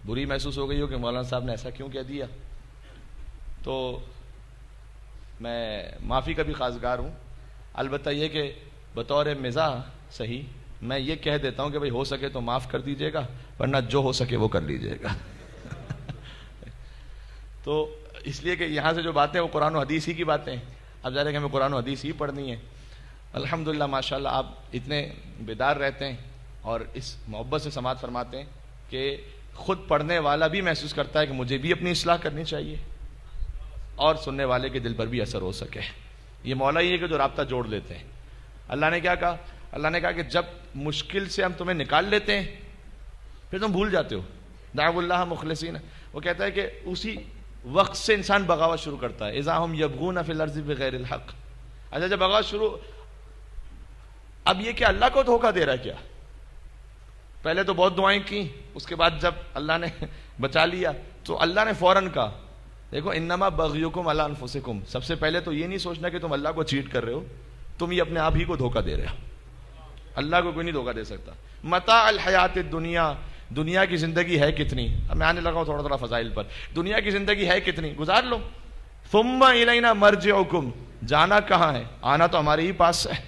بری محسوس ہو گئی ہو کہ مولانا صاحب نے ایسا کیوں کہہ دیا، تو میں معافی کا بھی خواستگار ہوں. البتہ یہ کہ بطور مزاح صحیح میں یہ کہہ دیتا ہوں کہ بھئی ہو سکے تو معاف کر دیجئے گا، ورنہ جو ہو سکے وہ کر لیجئے گا. تو اس لیے کہ یہاں سے جو باتیں وہ قرآن و حدیث ہی کی باتیں ہیں. اب ظاہر ہے کہ ہمیں قرآن و حدیث ہی پڑھنی ہے. الحمدللہ ماشاءاللہ آپ اتنے بیدار رہتے ہیں اور اس محبت سے سماعت فرماتے ہیں کہ خود پڑھنے والا بھی محسوس کرتا ہے کہ مجھے بھی اپنی اصلاح کرنی چاہیے اور سننے والے کے دل پر بھی اثر ہو سکے. یہ مولا ہی ہے کہ جو رابطہ جوڑ لیتے ہیں. اللہ نے کیا کہا؟ اللہ نے کہا کہ جب مشکل سے ہم تمہیں نکال لیتے ہیں پھر تم بھول جاتے ہو. دعوا اللہ مخلصین. وہ کہتا ہے کہ اسی وقت سے انسان بغاوت شروع کرتا ہے. اذا ہم یبغون فی الارض بغیر الحق. اچھا جب بغاوت شروع، اب یہ کہ اللہ کو دھوکہ دے رہا ہے کیا؟ پہلے تو بہت دعائیں کی، اس کے بعد جب اللہ نے بچا لیا تو اللہ نے فوراً کہا دیکھو انما بغیکم علی انفسکم. سب سے پہلے تو یہ نہیں سوچنا کہ تم اللہ کو چیٹ کر رہے ہو، تم یہ اپنے آپ ہی کو دھوکہ دے رہے ہو. اللہ کو کوئی نہیں دھوکہ دے سکتا. متاع الحیات الدنیا، دنیا کی زندگی ہے کتنی؟ اب میں آنے لگا ہوں تھوڑا فضائل پر. دنیا کی زندگی ہے کتنی؟ گزار لو. ثم الینا مرجعکم. جانا کہاں ہے؟ آنا تو ہمارے ہی پاس ہے.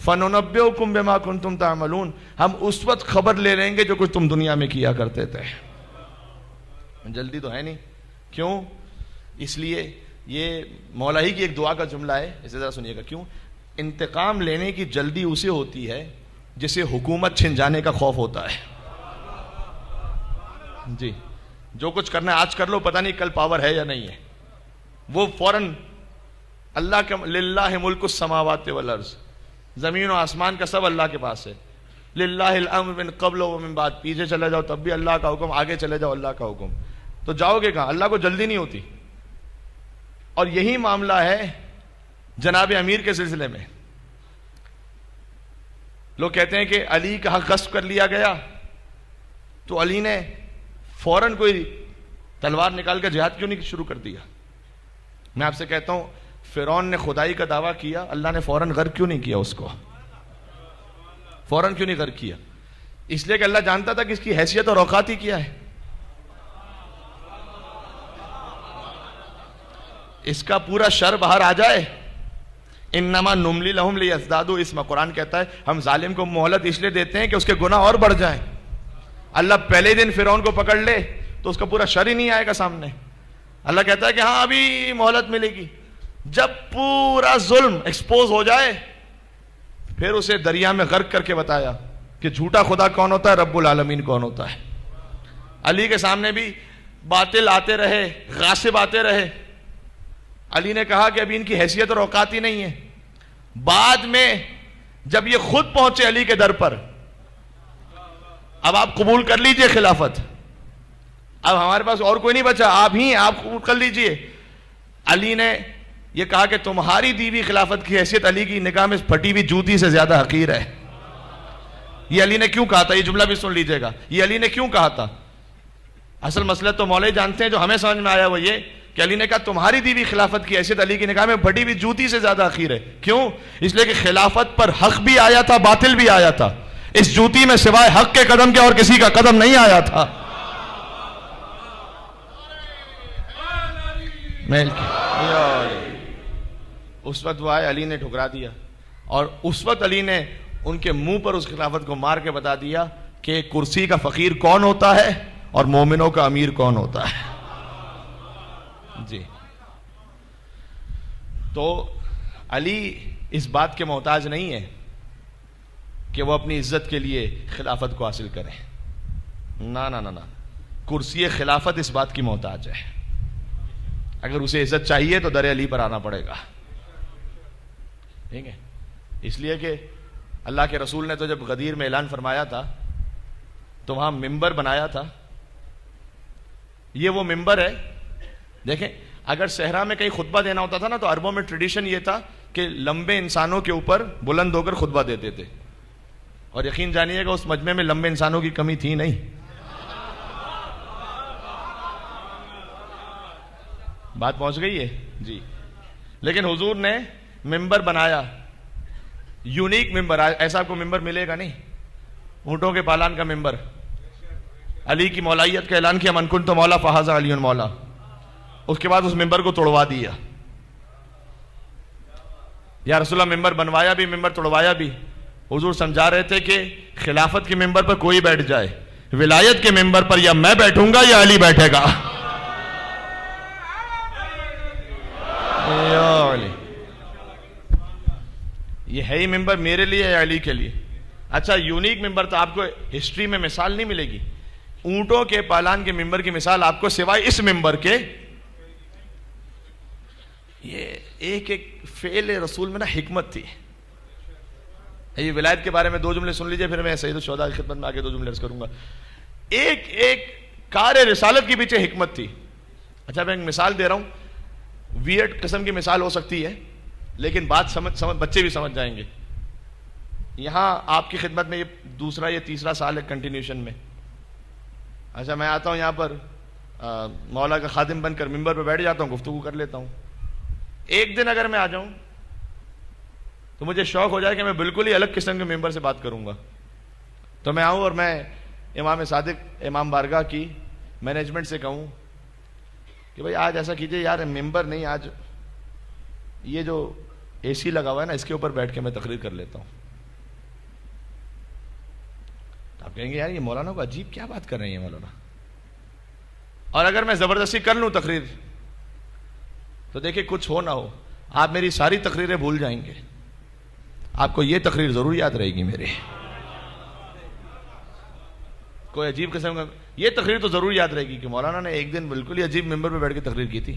فننبئکم بما کنتم تعملون. ہم اس وقت خبر لے لیں گے جو کچھ تم دنیا میں کیا کرتے تھے. جلدی تو ہے نہیں. کیوں؟ اس لیے یہ مولا ہی کی ایک دعا کا جملہ ہے، اسے ذرا سنیے گا. کیوں؟ انتقام لینے کی جلدی اسے ہوتی ہے جسے حکومت چھن جانے کا خوف ہوتا ہے. جی جو کچھ کرنا ہے آج کر لو، پتہ نہیں کل پاور ہے یا نہیں ہے. وہ فوراً اللہ کے للہ ملک السماوات والارض، زمین و آسمان کا سب اللہ کے پاس ہے. للہ الامر من قبل و من بعد، پیچھے چلے جاؤ تب بھی اللہ کا حکم، آگے چلے جاؤ اللہ کا حکم. تو جاؤ گے کہاں؟ اللہ کو جلدی نہیں ہوتی. اور یہی معاملہ ہے جناب امیر کے سلسلے میں. لوگ کہتے ہیں کہ علی کا حق غصب کر لیا گیا تو علی نے فوراً کوئی تلوار نکال کر جہاد کیوں نہیں شروع کر دیا؟ میں آپ سے کہتا ہوں فرعون نے خدائی کا دعویٰ کیا، اللہ نے فوراً غرق کیوں نہیں کیا اس کو؟ فوراً کیوں نہیں غرق کیا؟ اس لیے کہ اللہ جانتا تھا کہ اس کی حیثیت اور اوقات ہی کیا ہے. اس کا پورا شر باہر آ جائے. انما نملی لہم لیزدادوا اسما، قرآن کہتا ہے ہم ظالم کو مہلت اس لیے دیتے ہیں کہ اس کے گناہ اور بڑھ جائیں. اللہ پہلے دن فرعون کو پکڑ لے تو اس کا پورا شر ہی نہیں آئے گا سامنے. اللہ کہتا ہے کہ ہاں ابھی مہلت ملے گی. جب پورا ظلم ایکسپوز ہو جائے پھر اسے دریا میں غرق کر کے بتایا کہ جھوٹا خدا کون ہوتا ہے، رب العالمین کون ہوتا ہے. علی کے سامنے بھی باطل آتے رہے، غاصب آتے رہے. علی نے کہا کہ ابھی ان کی حیثیت اور اوقات ہی نہیں ہے. بعد میں جب یہ خود پہنچے علی کے در پر، اب آپ قبول کر لیجئے خلافت، اب ہمارے پاس اور کوئی نہیں بچا، آپ قبول کر لیجئے. علی نے یہ کہا کہ تمہاری دیوی خلافت کی حیثیت علی کی نگاہ میں پھٹی ہوئی جوتی سے زیادہ حقیر ہے. یہ علی نے کیوں کہا تھا؟ یہ جملہ بھی سن لیجئے گا. یہ علی نے کیوں کہا تھا؟ اصل مسئلہ تو مولوی جانتے ہیں، جو ہمیں سمجھ میں آیا وہ یہ کہ علی نے کہا تمہاری دیوی خلافت کی حیثیت علی کی نگاہ میں پھٹی ہوئی جوتی سے زیادہ حقیر ہے. کیوں؟ اس لیے کہ خلافت پر حق بھی آیا تھا، باطل بھی آیا تھا. اس جوتی میں سوائے حق کے قدم کے اور کسی کا قدم نہیں آیا تھا. اس وقت وہ آئے، علی نے ٹھکرا دیا. اور اس وقت علی نے ان کے منہ پر اس خلافت کو مار کے بتا دیا کہ کرسی کا فقیر کون ہوتا ہے اور مومنوں کا امیر کون ہوتا ہے. جی تو علی اس بات کے محتاج نہیں ہے کہ وہ اپنی عزت کے لیے خلافت کو حاصل کریں. نہ کرسی خلافت اس بات کی محتاج ہے. اگر اسے عزت چاہیے تو در علی پر آنا پڑے گا. ٹھیک ہے؟ اس لیے کہ اللہ کے رسول نے تو جب غدیر میں اعلان فرمایا تھا تو وہاں ممبر بنایا تھا. یہ وہ ممبر ہے. دیکھیں اگر صحرا میں کہیں خطبہ دینا ہوتا تھا نا تو عربوں میں ٹریڈیشن یہ تھا کہ لمبے انسانوں کے اوپر بلند ہو کر خطبہ دیتے تھے. اور یقین جانیے گا اس مجمع میں لمبے انسانوں کی کمی تھی نہیں. بات پہنچ گئی ہے جی. لیکن حضور نے ممبر بنایا، یونیک ممبر. ایسا کو ممبر ملے گا نہیں. اونٹوں کے پالان کا ممبر. علی کی مولائیت کا اعلان کیا، من کنت مولا فہذا علی مولا. اس کے بعد اس ممبر کو توڑوا دیا. یا رسول اللہ ممبر بنوایا بھی، ممبر توڑوایا بھی. حضور سمجھا رہے تھے کہ خلافت کے ممبر پر کوئی بیٹھ جائے، ولایت کے ممبر پر یا میں بیٹھوں گا یا علی بیٹھے گا. یہ ہے ہی ممبر میرے لیے یا علی کے لیے. اچھا یونیک ممبر تو آپ کو ہسٹری میں مثال نہیں ملے گی. اونٹوں کے پالان کے ممبر کی مثال آپ کو سوائے اس ممبر کے. یہ ایک فعل رسول میں نا حکمت تھی. یہ ولایت کے بارے میں دو جملے سن لیجئے، پھر میں سید الشہداء کی خدمت میں آگے دو جملے عرض کروں گا. ایک کار رسالت کے پیچھے حکمت تھی. اچھا میں ایک مثال دے رہا ہوں، ویئرڈ قسم کی مثال ہو سکتی ہے لیکن بات سمجھ بچے بھی سمجھ جائیں گے. یہاں آپ کی خدمت میں یہ دوسرا یا تیسرا سال ہے کنٹینیوشن میں. اچھا میں آتا ہوں یہاں پر مولا کا خادم بن کر ممبر پہ بیٹھ جاتا ہوں، گفتگو کر لیتا ہوں. ایک دن اگر میں آ جاؤں تو مجھے شوق ہو جائے کہ میں بالکل ہی الگ قسم کے ممبر سے بات کروں گا. تو میں آؤں اور میں امام صادق امام بارگاہ کی مینجمنٹ سے کہوں کہ بھائی آج ایسا کیجئے، یار ممبر نہیں، آج یہ جو اے سی لگا ہوا ہے نا اس کے اوپر بیٹھ کے میں تقریر کر لیتا ہوں. آپ کہیں گے یار یہ مولانا کو عجیب کیا بات کر رہے ہیں مولانا. اور اگر میں زبردستی کر لوں تقریر تو دیکھیں کچھ ہو نہ ہو آپ میری ساری تقریریں بھول جائیں گے. آپ کو یہ تقریر ضرور یاد رہے گی میری. کوئی عجیب قسم کا یہ تقریر تو ضرور یاد رہے گی کہ مولانا نے ایک دن بالکل ہی عجیب ممبر پہ بیٹھ کے تقریر کی تھی.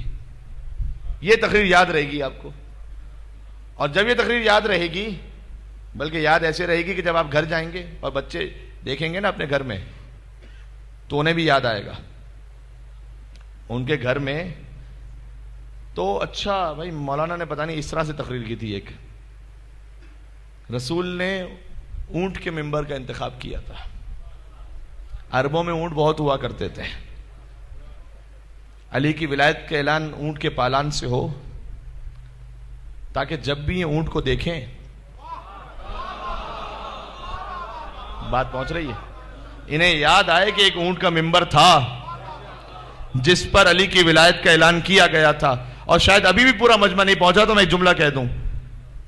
یہ تقریر یاد رہے گی آپ کو. اور جب یہ تقریر یاد رہے گی، بلکہ یاد ایسے رہے گی کہ جب آپ گھر جائیں گے اور بچے دیکھیں گے نا اپنے گھر میں، تو انہیں بھی یاد آئے گا ان کے گھر میں. تو اچھا بھائی مولانا نے پتہ نہیں اس طرح سے تقریر کی تھی. ایک رسول نے اونٹ کے ممبر کا انتخاب کیا تھا. عربوں میں اونٹ بہت ہوا کرتے تھے. علی کی ولایت کا اعلان اونٹ کے پالان سے ہو، تاکہ جب بھی یہ اونٹ کو دیکھیں، بات پہنچ رہی ہے، انہیں یاد آئے کہ ایک اونٹ کا ممبر تھا جس پر علی کی ولایت کا اعلان کیا گیا تھا. اور شاید ابھی بھی پورا مجمع نہیں پہنچا تو میں ایک جملہ کہہ دوں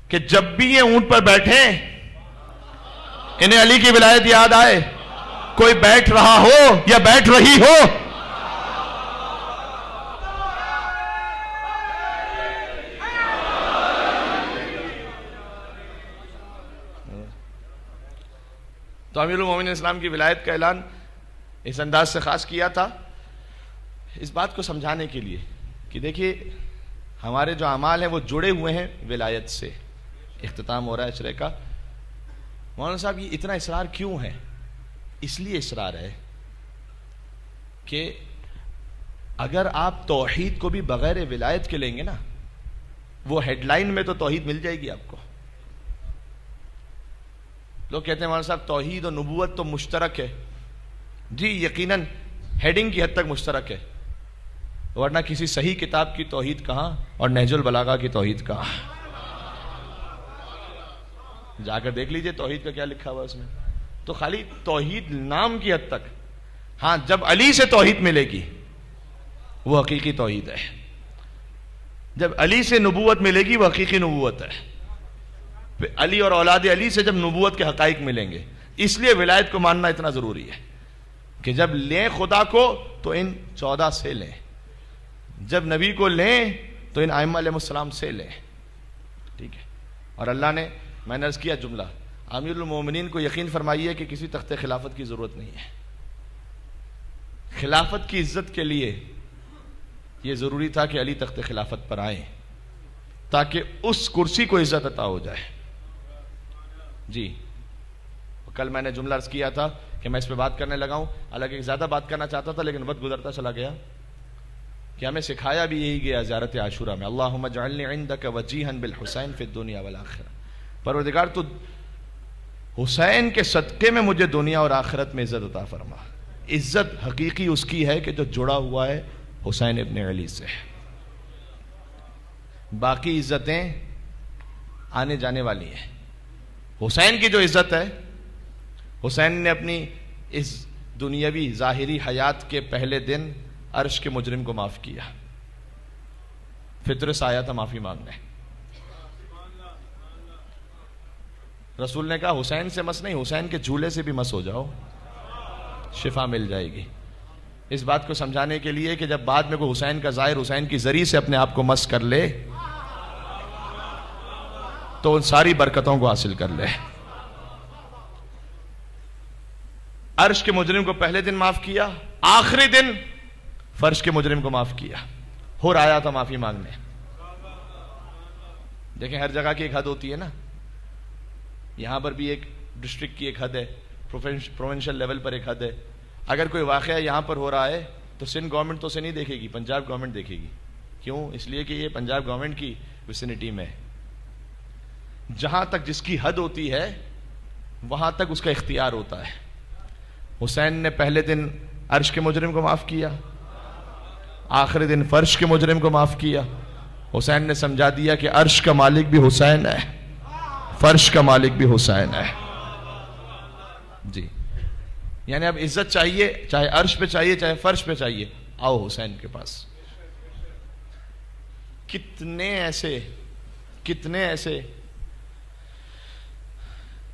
کہ جب بھی یہ اونٹ پر بیٹھے انہیں علی کی ولایت یاد آئے. کوئی بیٹھ رہا ہو یا بیٹھ رہی ہو، تو امیر المومنین اسلام کی ولایت کا اعلان اس انداز سے خاص کیا تھا، اس بات کو سمجھانے کے لیے کہ دیکھیے ہمارے جو اعمال ہیں وہ جڑے ہوئے ہیں ولایت سے. اختتام ہو رہا ہے اشرے کا. مولانا صاحب یہ اتنا اصرار کیوں ہے؟ اس لیے اصرار ہے کہ اگر آپ توحید کو بھی بغیر ولایت کے لیں گے نا، وہ ہیڈ لائن میں تو توحید مل جائے گی آپ کو. لوگ کہتے ہیں مولانا صاحب توحید اور نبوت تو مشترک ہے. جی یقیناً ہیڈنگ کی حد تک مشترک ہے، ورنہ کسی صحیح کتاب کی توحید کہاں اور نہج البلاغہ کی توحید کہاں؟ جا کر دیکھ لیجئے توحید کا کیا لکھا ہوا اس میں. تو خالی توحید نام کی حد تک. ہاں جب علی سے توحید ملے گی وہ حقیقی توحید ہے. جب علی سے نبوت ملے گی وہ حقیقی نبوت ہے. علی اور اولاد علی سے جب نبوت کے حقائق ملیں گے. اس لیے ولایت کو ماننا اتنا ضروری ہے کہ جب لیں خدا کو تو ان 14 سے لیں، جب نبی کو لیں تو ان ائمہ علیہ السلام سے لیں. ٹھیک ہے. اور اللہ نے، میں نے عرض کیا جملہ، امیر المومنین کو یقین فرمائیے کہ کسی تخت خلافت کی ضرورت نہیں ہے. خلافت کی عزت کے لیے یہ ضروری تھا کہ علی تخت خلافت پر آئیں تاکہ اس کرسی کو عزت عطا ہو جائے. جی کل میں نے جملہ عرض کیا تھا کہ میں اس پہ بات کرنے لگا ہوں، حالانکہ زیادہ بات کرنا چاہتا تھا لیکن وقت گزرتا چلا گیا. کہ ہمیں سکھایا بھی یہی گیا زیارت عاشورہ میں، اللہم اجعلنی عندک وجیہا بالحسین فی الدنیا والآخرہ. پروردگار تو حسین کے صدقے میں مجھے دنیا اور آخرت میں عزت عطا فرما. عزت حقیقی اس کی ہے کہ جو جڑا ہوا ہے حسین ابن علی سے. باقی عزتیں آنے جانے والی ہیں. حسین کی جو عزت ہے، حسین نے اپنی اس دنیاوی ظاہری حیات کے پہلے دن عرش کے مجرم کو معاف کیا. فطر سے آیا تھا معافی مانگنے. رسول نے کہا حسین سے مس نہیں، حسین کے جھولے سے بھی مس ہو جاؤ، شفا مل جائے گی. اس بات کو سمجھانے کے لیے کہ جب بعد میں کوئی حسین کا ظاہر حسین کی ذریعے سے اپنے آپ کو مس کر لے تو ان ساری برکتوں کو حاصل کر لے. عرش کے مجرم کو پہلے دن معاف کیا، آخری دن فرش کے مجرم کو معاف کیا. ہو آیا تھا معافی مانگنے. دیکھیں ہر جگہ کی ایک حد ہوتی ہے نا. یہاں پر بھی ایک ڈسٹرکٹ کی ایک حد ہے، پروونشل لیول پر ایک حد ہے. اگر کوئی واقعہ یہاں پر ہو رہا ہے تو سندھ گورنمنٹ تو اسے نہیں دیکھے گی، پنجاب گورنمنٹ دیکھے گی. کیوں؟ اس لیے کہ یہ پنجاب گورنمنٹ کی وسینٹی میں. جہاں تک جس کی حد ہوتی ہے وہاں تک اس کا اختیار ہوتا ہے. حسین نے پہلے دن عرش کے مجرم کو معاف کیا، آخری دن فرش کے مجرم کو معاف کیا. حسین نے سمجھا دیا کہ عرش کا مالک بھی حسین ہے، فرش کا مالک بھی حسین ہے. جی یعنی اب عزت چاہیے، چاہے عرش پہ چاہیے چاہے فرش پہ چاہیے، آؤ حسین کے پاس. کتنے ایسے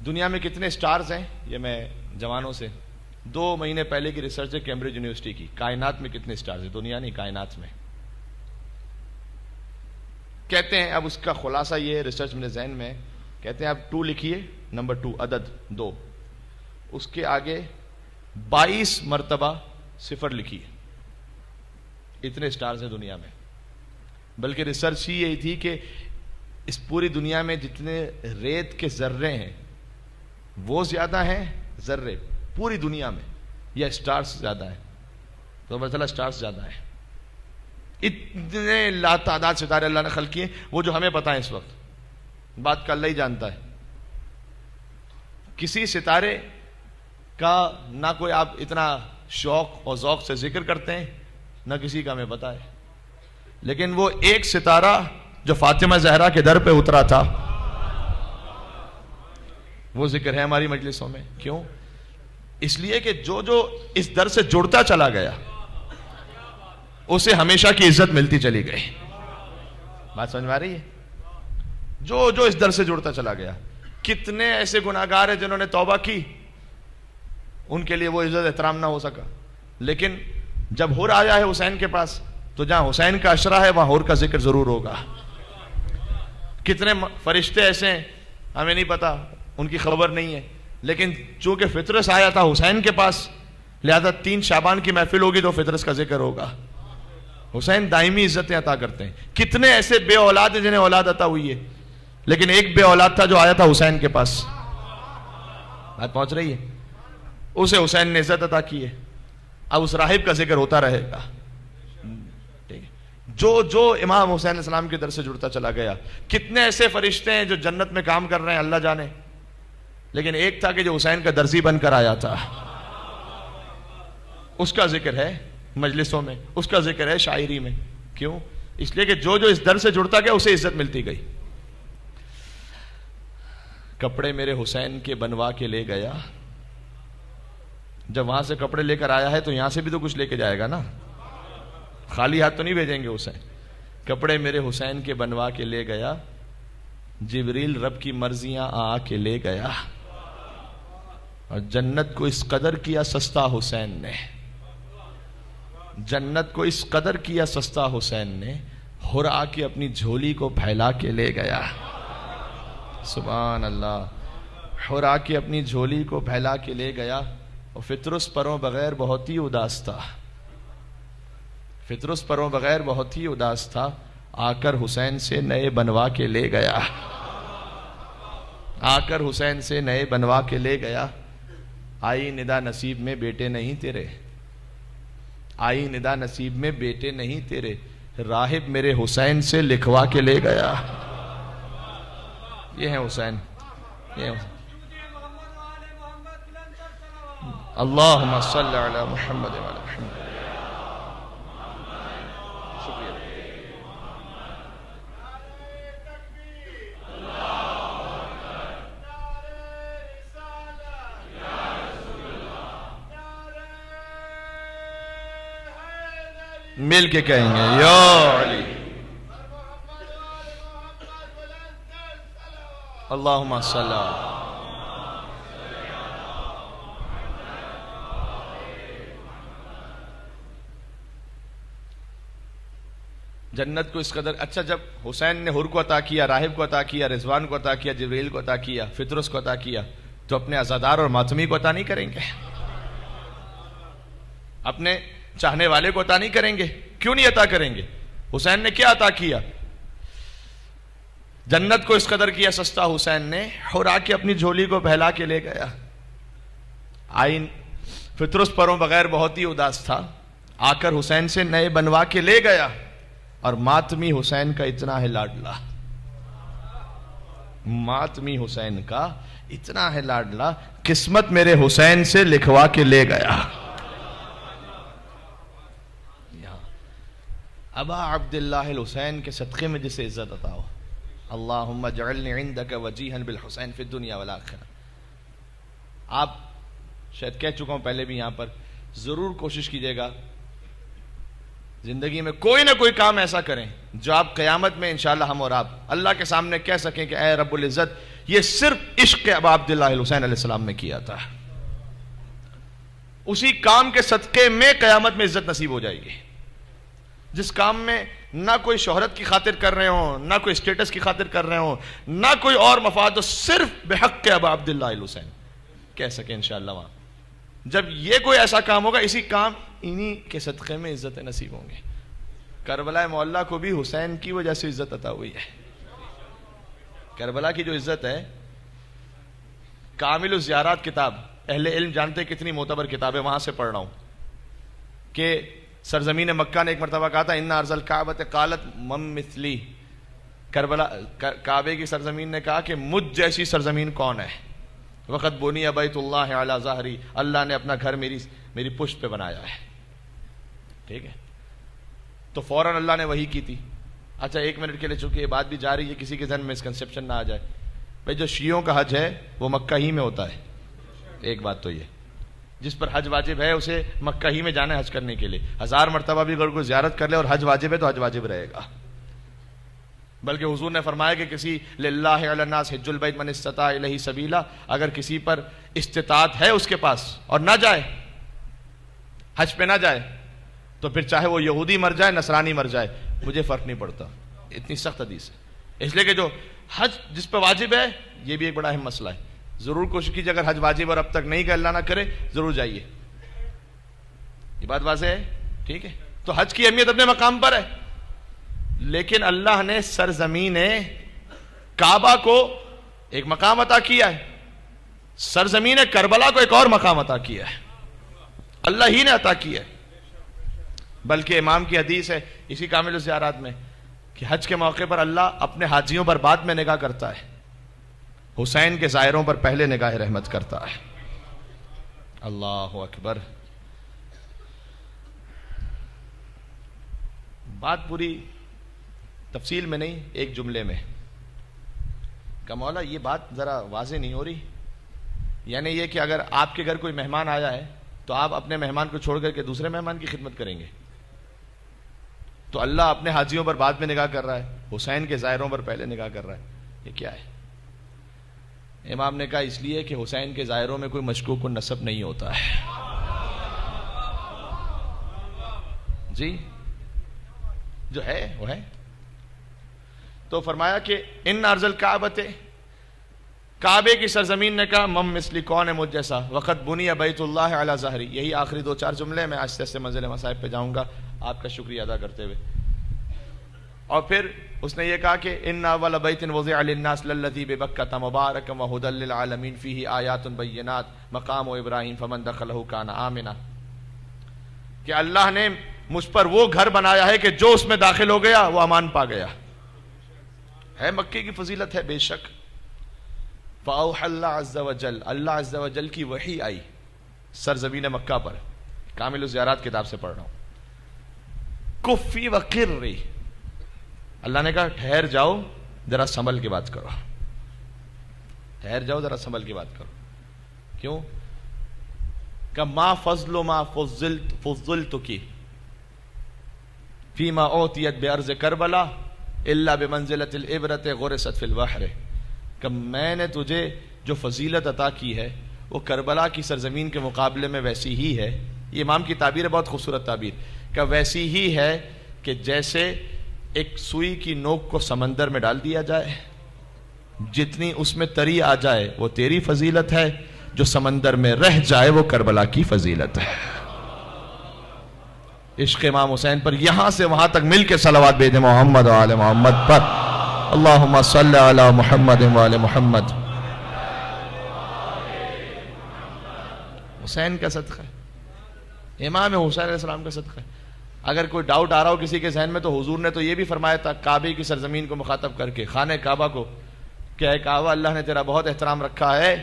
دنیا میں کتنے سٹارز ہیں. یہ میں جوانوں سے 2 مہینے پہلے کی ریسرچ ہے کیمبرج یونیورسٹی کی. کائنات میں کتنے سٹارز ہیں، دنیا نہیں کائنات میں. کہتے ہیں اب اس کا خلاصہ یہ ریسرچ میرے ذہن میں، کہتے ہیں اب 2 لکھیے، نمبر 2 عدد 2، اس کے آگے 22 مرتبہ صفر لکھی ہے. اتنے سٹارز ہیں دنیا میں. بلکہ ریسرچ ہی یہی تھی کہ اس پوری دنیا میں جتنے ریت کے ذرے ہیں وہ زیادہ ہیں ذرے پوری دنیا میں یا سٹارز زیادہ ہیں. تو مسئلہ سٹارز زیادہ ہیں. اتنے لا تعداد ستارے اللہ نے خلق کیے وہ جو ہمیں پتہ ہے اس وقت. بات کا اللہ ہی جانتا ہے. کسی ستارے کا نہ کوئی آپ اتنا شوق اور ذوق سے ذکر کرتے ہیں نہ کسی کا ہمیں پتہ ہے. لیکن وہ ایک ستارہ جو فاطمہ زہرا کے در پہ اترا تھا وہ ذکر ہے ہماری مجلسوں میں. کیوں؟ اس لیے کہ جو جو اس در سے جڑتا چلا گیا اسے ہمیشہ کی عزت ملتی چلی گئی. بات سمجھ میں آ رہی ہے؟ جو جو اس در سے جڑتا چلا گیا. کتنے ایسے گناہگار ہیں جنہوں نے توبہ کی ان کے لیے وہ عزت احترام نہ ہو سکا. لیکن جب حور آیا ہے حسین کے پاس تو جہاں حسین کا عشرہ ہے وہاں حور کا ذکر ضرور ہوگا. کتنے فرشتے ایسے ہیں ہمیں نہیں پتا, ان کی خبر نہیں ہے. لیکن چونکہ فطرس آیا تھا حسین کے پاس لہذا 3 شعبان کی محفل ہوگی تو فطرس کا ذکر ہوگا. حسین دائمی عزتیں عطا کرتے ہیں. کتنے ایسے بے اولاد ہیں جنہیں اولاد عطا ہوئی ہے لیکن ایک بے اولاد تھا جو آیا تھا حسین کے پاس. بات پہنچ رہی ہے؟ اسے حسین نے عزت عطا کی ہے. اب اس راہب کا ذکر ہوتا رہے گا. ٹھیک ہے. جو جو امام حسین علیہ السلام کے در سے جڑتا چلا گیا. کتنے ایسے فرشتے ہیں جو جنت میں کام کر رہے ہیں اللہ جانے. لیکن ایک تھا کہ جو حسین کا درزی بن کر آیا تھا اس کا ذکر ہے مجلسوں میں, اس کا ذکر ہے شاعری میں. کیوں؟ اس لیے کہ جو جو اس در سے جڑتا گیا اسے عزت ملتی گئی. کپڑے میرے حسین کے بنوا کے لے گیا. جب وہاں سے کپڑے لے کر آیا ہے تو یہاں سے بھی تو کچھ لے کے جائے گا نا, خالی ہاتھ تو نہیں بھیجیں گے حسین. کپڑے میرے حسین کے بنوا کے لے گیا, جبریل رب کی مرضیاں آ کے لے گیا. اور جنت کو اس قدر کیا سستا حسین نے, جنت کو اس قدر کیا سستا حسین نے, حور آ کے اپنی جھولی کو پھیلا کے لے گیا. سبحان اللہ. حور آ کے اپنی جھولی کو پھیلا کے لے گیا. اور فطرس پروں بغیر بہت ہی اداس تھا, فطرس پروں بغیر بہت ہی اداس تھا. آ کر حسین سے نئے بنوا کے لے گیا, آ کر حسین سے نئے بنوا کے لے گیا. آئی ندا نصیب میں بیٹے نہیں تیرے, آئی ندا نصیب میں بیٹے نہیں تیرے, راہب میرے حسین سے لکھوا کے لے گیا. یہ ہے حسین, یہ ہے حسین. اللہم صلی علی محمد وعلی محمد. شکریہ. مل کے کہیں گے یا علی. اللہم صلی. جنت کو اس قدر. اچھا, جب حسین نے حور کو عطا کیا, راہب کو عطا کیا, رضوان کو عطا کیا, جبریل کو عطا کیا, فطرس کو عطا کیا, تو اپنے عزادار اور ماتمی کو عطا نہیں کریں گے؟ اپنے چاہنے والے کو عطا نہیں کریں گے؟ کیوں نہیں عطا کریں گے؟ حسین نے کیا عطا کیا؟ جنت کو اس قدر کیا سستا حسین نے, حور آ کے اپنی جھولی کو پھیلا کے لے گیا. آئین فطرس پروں بغیر بہت ہی اداس تھا, آ کر حسین سے نئے بنوا کے لے گیا. اور ماتمی حسین کا اتنا ہے لاڈلا, ماتمی حسین کا اتنا ہے لاڈلا, قسمت میرے حسین سے لکھوا کے لے گیا. ابا عبداللہ الحسین کے صدقے میں جسے عزت عطا ہو. اللہم اجعلنی عندک وجیہا بالحسین فی الدنیا والآخرہ. آپ شاید کہہ چکا ہوں پہلے بھی یہاں پر, ضرور کوشش کیجئے گا زندگی میں کوئی نہ کوئی کام ایسا کریں جو آپ قیامت میں انشاءاللہ ہم اور آپ اللہ کے سامنے کہہ سکیں کہ اے رب العزت یہ صرف عشق ابا عبداللہ الحسین علیہ السلام میں کیا تھا. اسی کام کے صدقے میں قیامت میں عزت نصیب ہو جائے گی. جس کام میں نہ کوئی شہرت کی خاطر کر رہے ہوں, نہ کوئی اسٹیٹس کی خاطر کر رہے ہوں, نہ کوئی اور مفاد ہو, صرف بحق ابا عبداللہ الحسین کہہ سکیں انشاءاللہ وہاں جب یہ کوئی ایسا کام ہوگا، اسی کام انہی کے صدقے میں عزت نصیب ہوں گے. کربلا معلّہ کو بھی حسین کی وجہ سے عزت عطا ہوئی ہے. کربلا کی جو عزت ہے، کامل الزیارات کتاب، اہل علم جانتے کتنی معتبر کتاب ہے، وہاں سے پڑھ رہا ہوں کہ سرزمین مکہ نے ایک مرتبہ کہا تھا ان ارض الکعبۃ قالت من مثلی. کربلا کعبے کی سرزمین نے کہا کہ مجھ جیسی سرزمین کون ہے. وقت بنی بیت اللہ علی ظہری، اللہ نے اپنا گھر میری پشت پہ بنایا ہے. ٹھیک ہے، تو فوراً اللہ نے وحی کی تھی. اچھا 1 منٹ کے لیے چونکہ یہ بات بھی جاری ہے، کسی کے ذہن میں مسکنسیپشن نہ آ جائے. بھائی جو شیعوں کا حج ہے وہ مکہ ہی میں ہوتا ہے. ایک بات تو یہ، جس پر حج واجب ہے اسے مکہ ہی میں جانا ہے حج کرنے کے لیے. 1000 مرتبہ بھی اگر کوئی زیارت کر لے اور حج واجب ہے تو حج واجب رہے گا. بلکہ حضور نے فرمایا کہ کسی للہ علی الناس حج البیت من استطاع الیہ سبیلا، اگر کسی پر استطاعت ہے اس کے پاس اور نہ جائے، حج پہ نہ جائے، تو پھر چاہے وہ یہودی مر جائے نصرانی مر جائے، مجھے فرق نہیں پڑتا. اتنی سخت حدیث ہے. اس لیے کہ جو حج جس پہ واجب ہے، یہ بھی ایک بڑا اہم مسئلہ ہے. ضرور کوشش کیجیے اگر حج واجب اور اب تک نہیں کہ اللہ نہ کرے ضرور جائیے. یہ بات واضح ہے؟ ٹھیک ہے. تو حج کی اہمیت اپنے مقام پر ہے، لیکن اللہ نے سرزمین کعبہ کو ایک مقام عطا کیا ہے، سرزمین کربلا کو ایک اور مقام عطا کیا ہے. اللہ ہی نے عطا کیا ہے. بلکہ امام کی حدیث ہے اسی کامل الزیارات میں کہ حج کے موقع پر اللہ اپنے حاجیوں پر بعد میں نگاہ کرتا ہے، حسین کے زائروں پر پہلے نگاہ رحمت کرتا ہے. اللہ اکبر. بات پوری تفصیل میں نہیں، ایک جملے میں کہ مولا یہ بات ذرا واضح نہیں ہو رہی. یعنی یہ کہ اگر آپ کے گھر کوئی مہمان آیا ہے تو آپ اپنے مہمان کو چھوڑ کر کے دوسرے مہمان کی خدمت کریں گے، تو اللہ اپنے حاجیوں پر بعد میں نگاہ کر رہا ہے، حسین کے زائروں پر پہلے نگاہ کر رہا ہے. یہ کیا ہے؟ امام نے کہا اس لیے کہ حسین کے زائروں میں کوئی مشکوک النسب نہیں ہوتا ہے. جی جو ہے وہ ہے. تو فرمایا کہ ان ارض الکعبۃ، کعبے کی سرزمین نے کہا مم مثلی، کون ہے مجھ جیسا. وقت بنی بیت اللہ علی ظہری. یہی آخری 2-4 جملے میں آہستہ آہستہ منزل مصائب پہ جاؤں گا آپ کا شکریہ ادا کرتے ہوئے. اور پھر اس نے یہ کہا کہ ان اول بیت وضع للناس للذی ببکۃ مبارکا وہدی للعالمین فیہ آیات بینات مقام ابراہیم فمن دخلہ کان آمنا. کہ اللہ نے مجھ پر وہ گھر بنایا ہے کہ جو اس میں داخل ہو گیا وہ امان پا گیا. ہے مکے کی فضیلت ہے بے شک. فاوحى اللہ عز وجل، اللہ عز وجل کی وحی آئی سرزمین مکہ پر. کامل الزیارات کتاب سے پڑھ رہا ہوں. کفی وقری، اللہ نے کہا ٹھہر جاؤ ذرا سنبھل کے بات کرو. ٹھہر جاؤ ذرا سنبھل کے بات کرو. کیوں؟ کہ ما فضل ما فضلت کی فیما اوتیت بارض کربلا الا بمنزلۃ العبرۃ غرست فی البحر. کہ میں نے تجھے جو فضیلت عطا کی ہے وہ کربلا کی سرزمین کے مقابلے میں ویسی ہی ہے. یہ امام کی تعبیر ہے، بہت خوبصورت تعبیر، کہ ویسی ہی ہے کہ جیسے ایک سوئی کی نوک کو سمندر میں ڈال دیا جائے، جتنی اس میں تری آ جائے وہ تیری فضیلت ہے، جو سمندر میں رہ جائے وہ کربلا کی فضیلت ہے. عشق امام حسین پر یہاں سے وہاں تک مل کے صلوات بھیجیں محمد و آل محمد پر. اللہم صلی علی محمد و آل محمد. حسین کا صدقہ ہے، امام حسین علیہ السلام کا صدقہ ہے. اگر کوئی ڈاؤٹ آ رہا ہو کسی کے ذہن میں تو حضور نے تو یہ بھی فرمایا تھا کعبے کی سرزمین کو مخاطب کر کے، خانہ کعبہ کو، کہ اے کعبہ اللہ نے تیرا بہت احترام رکھا ہے.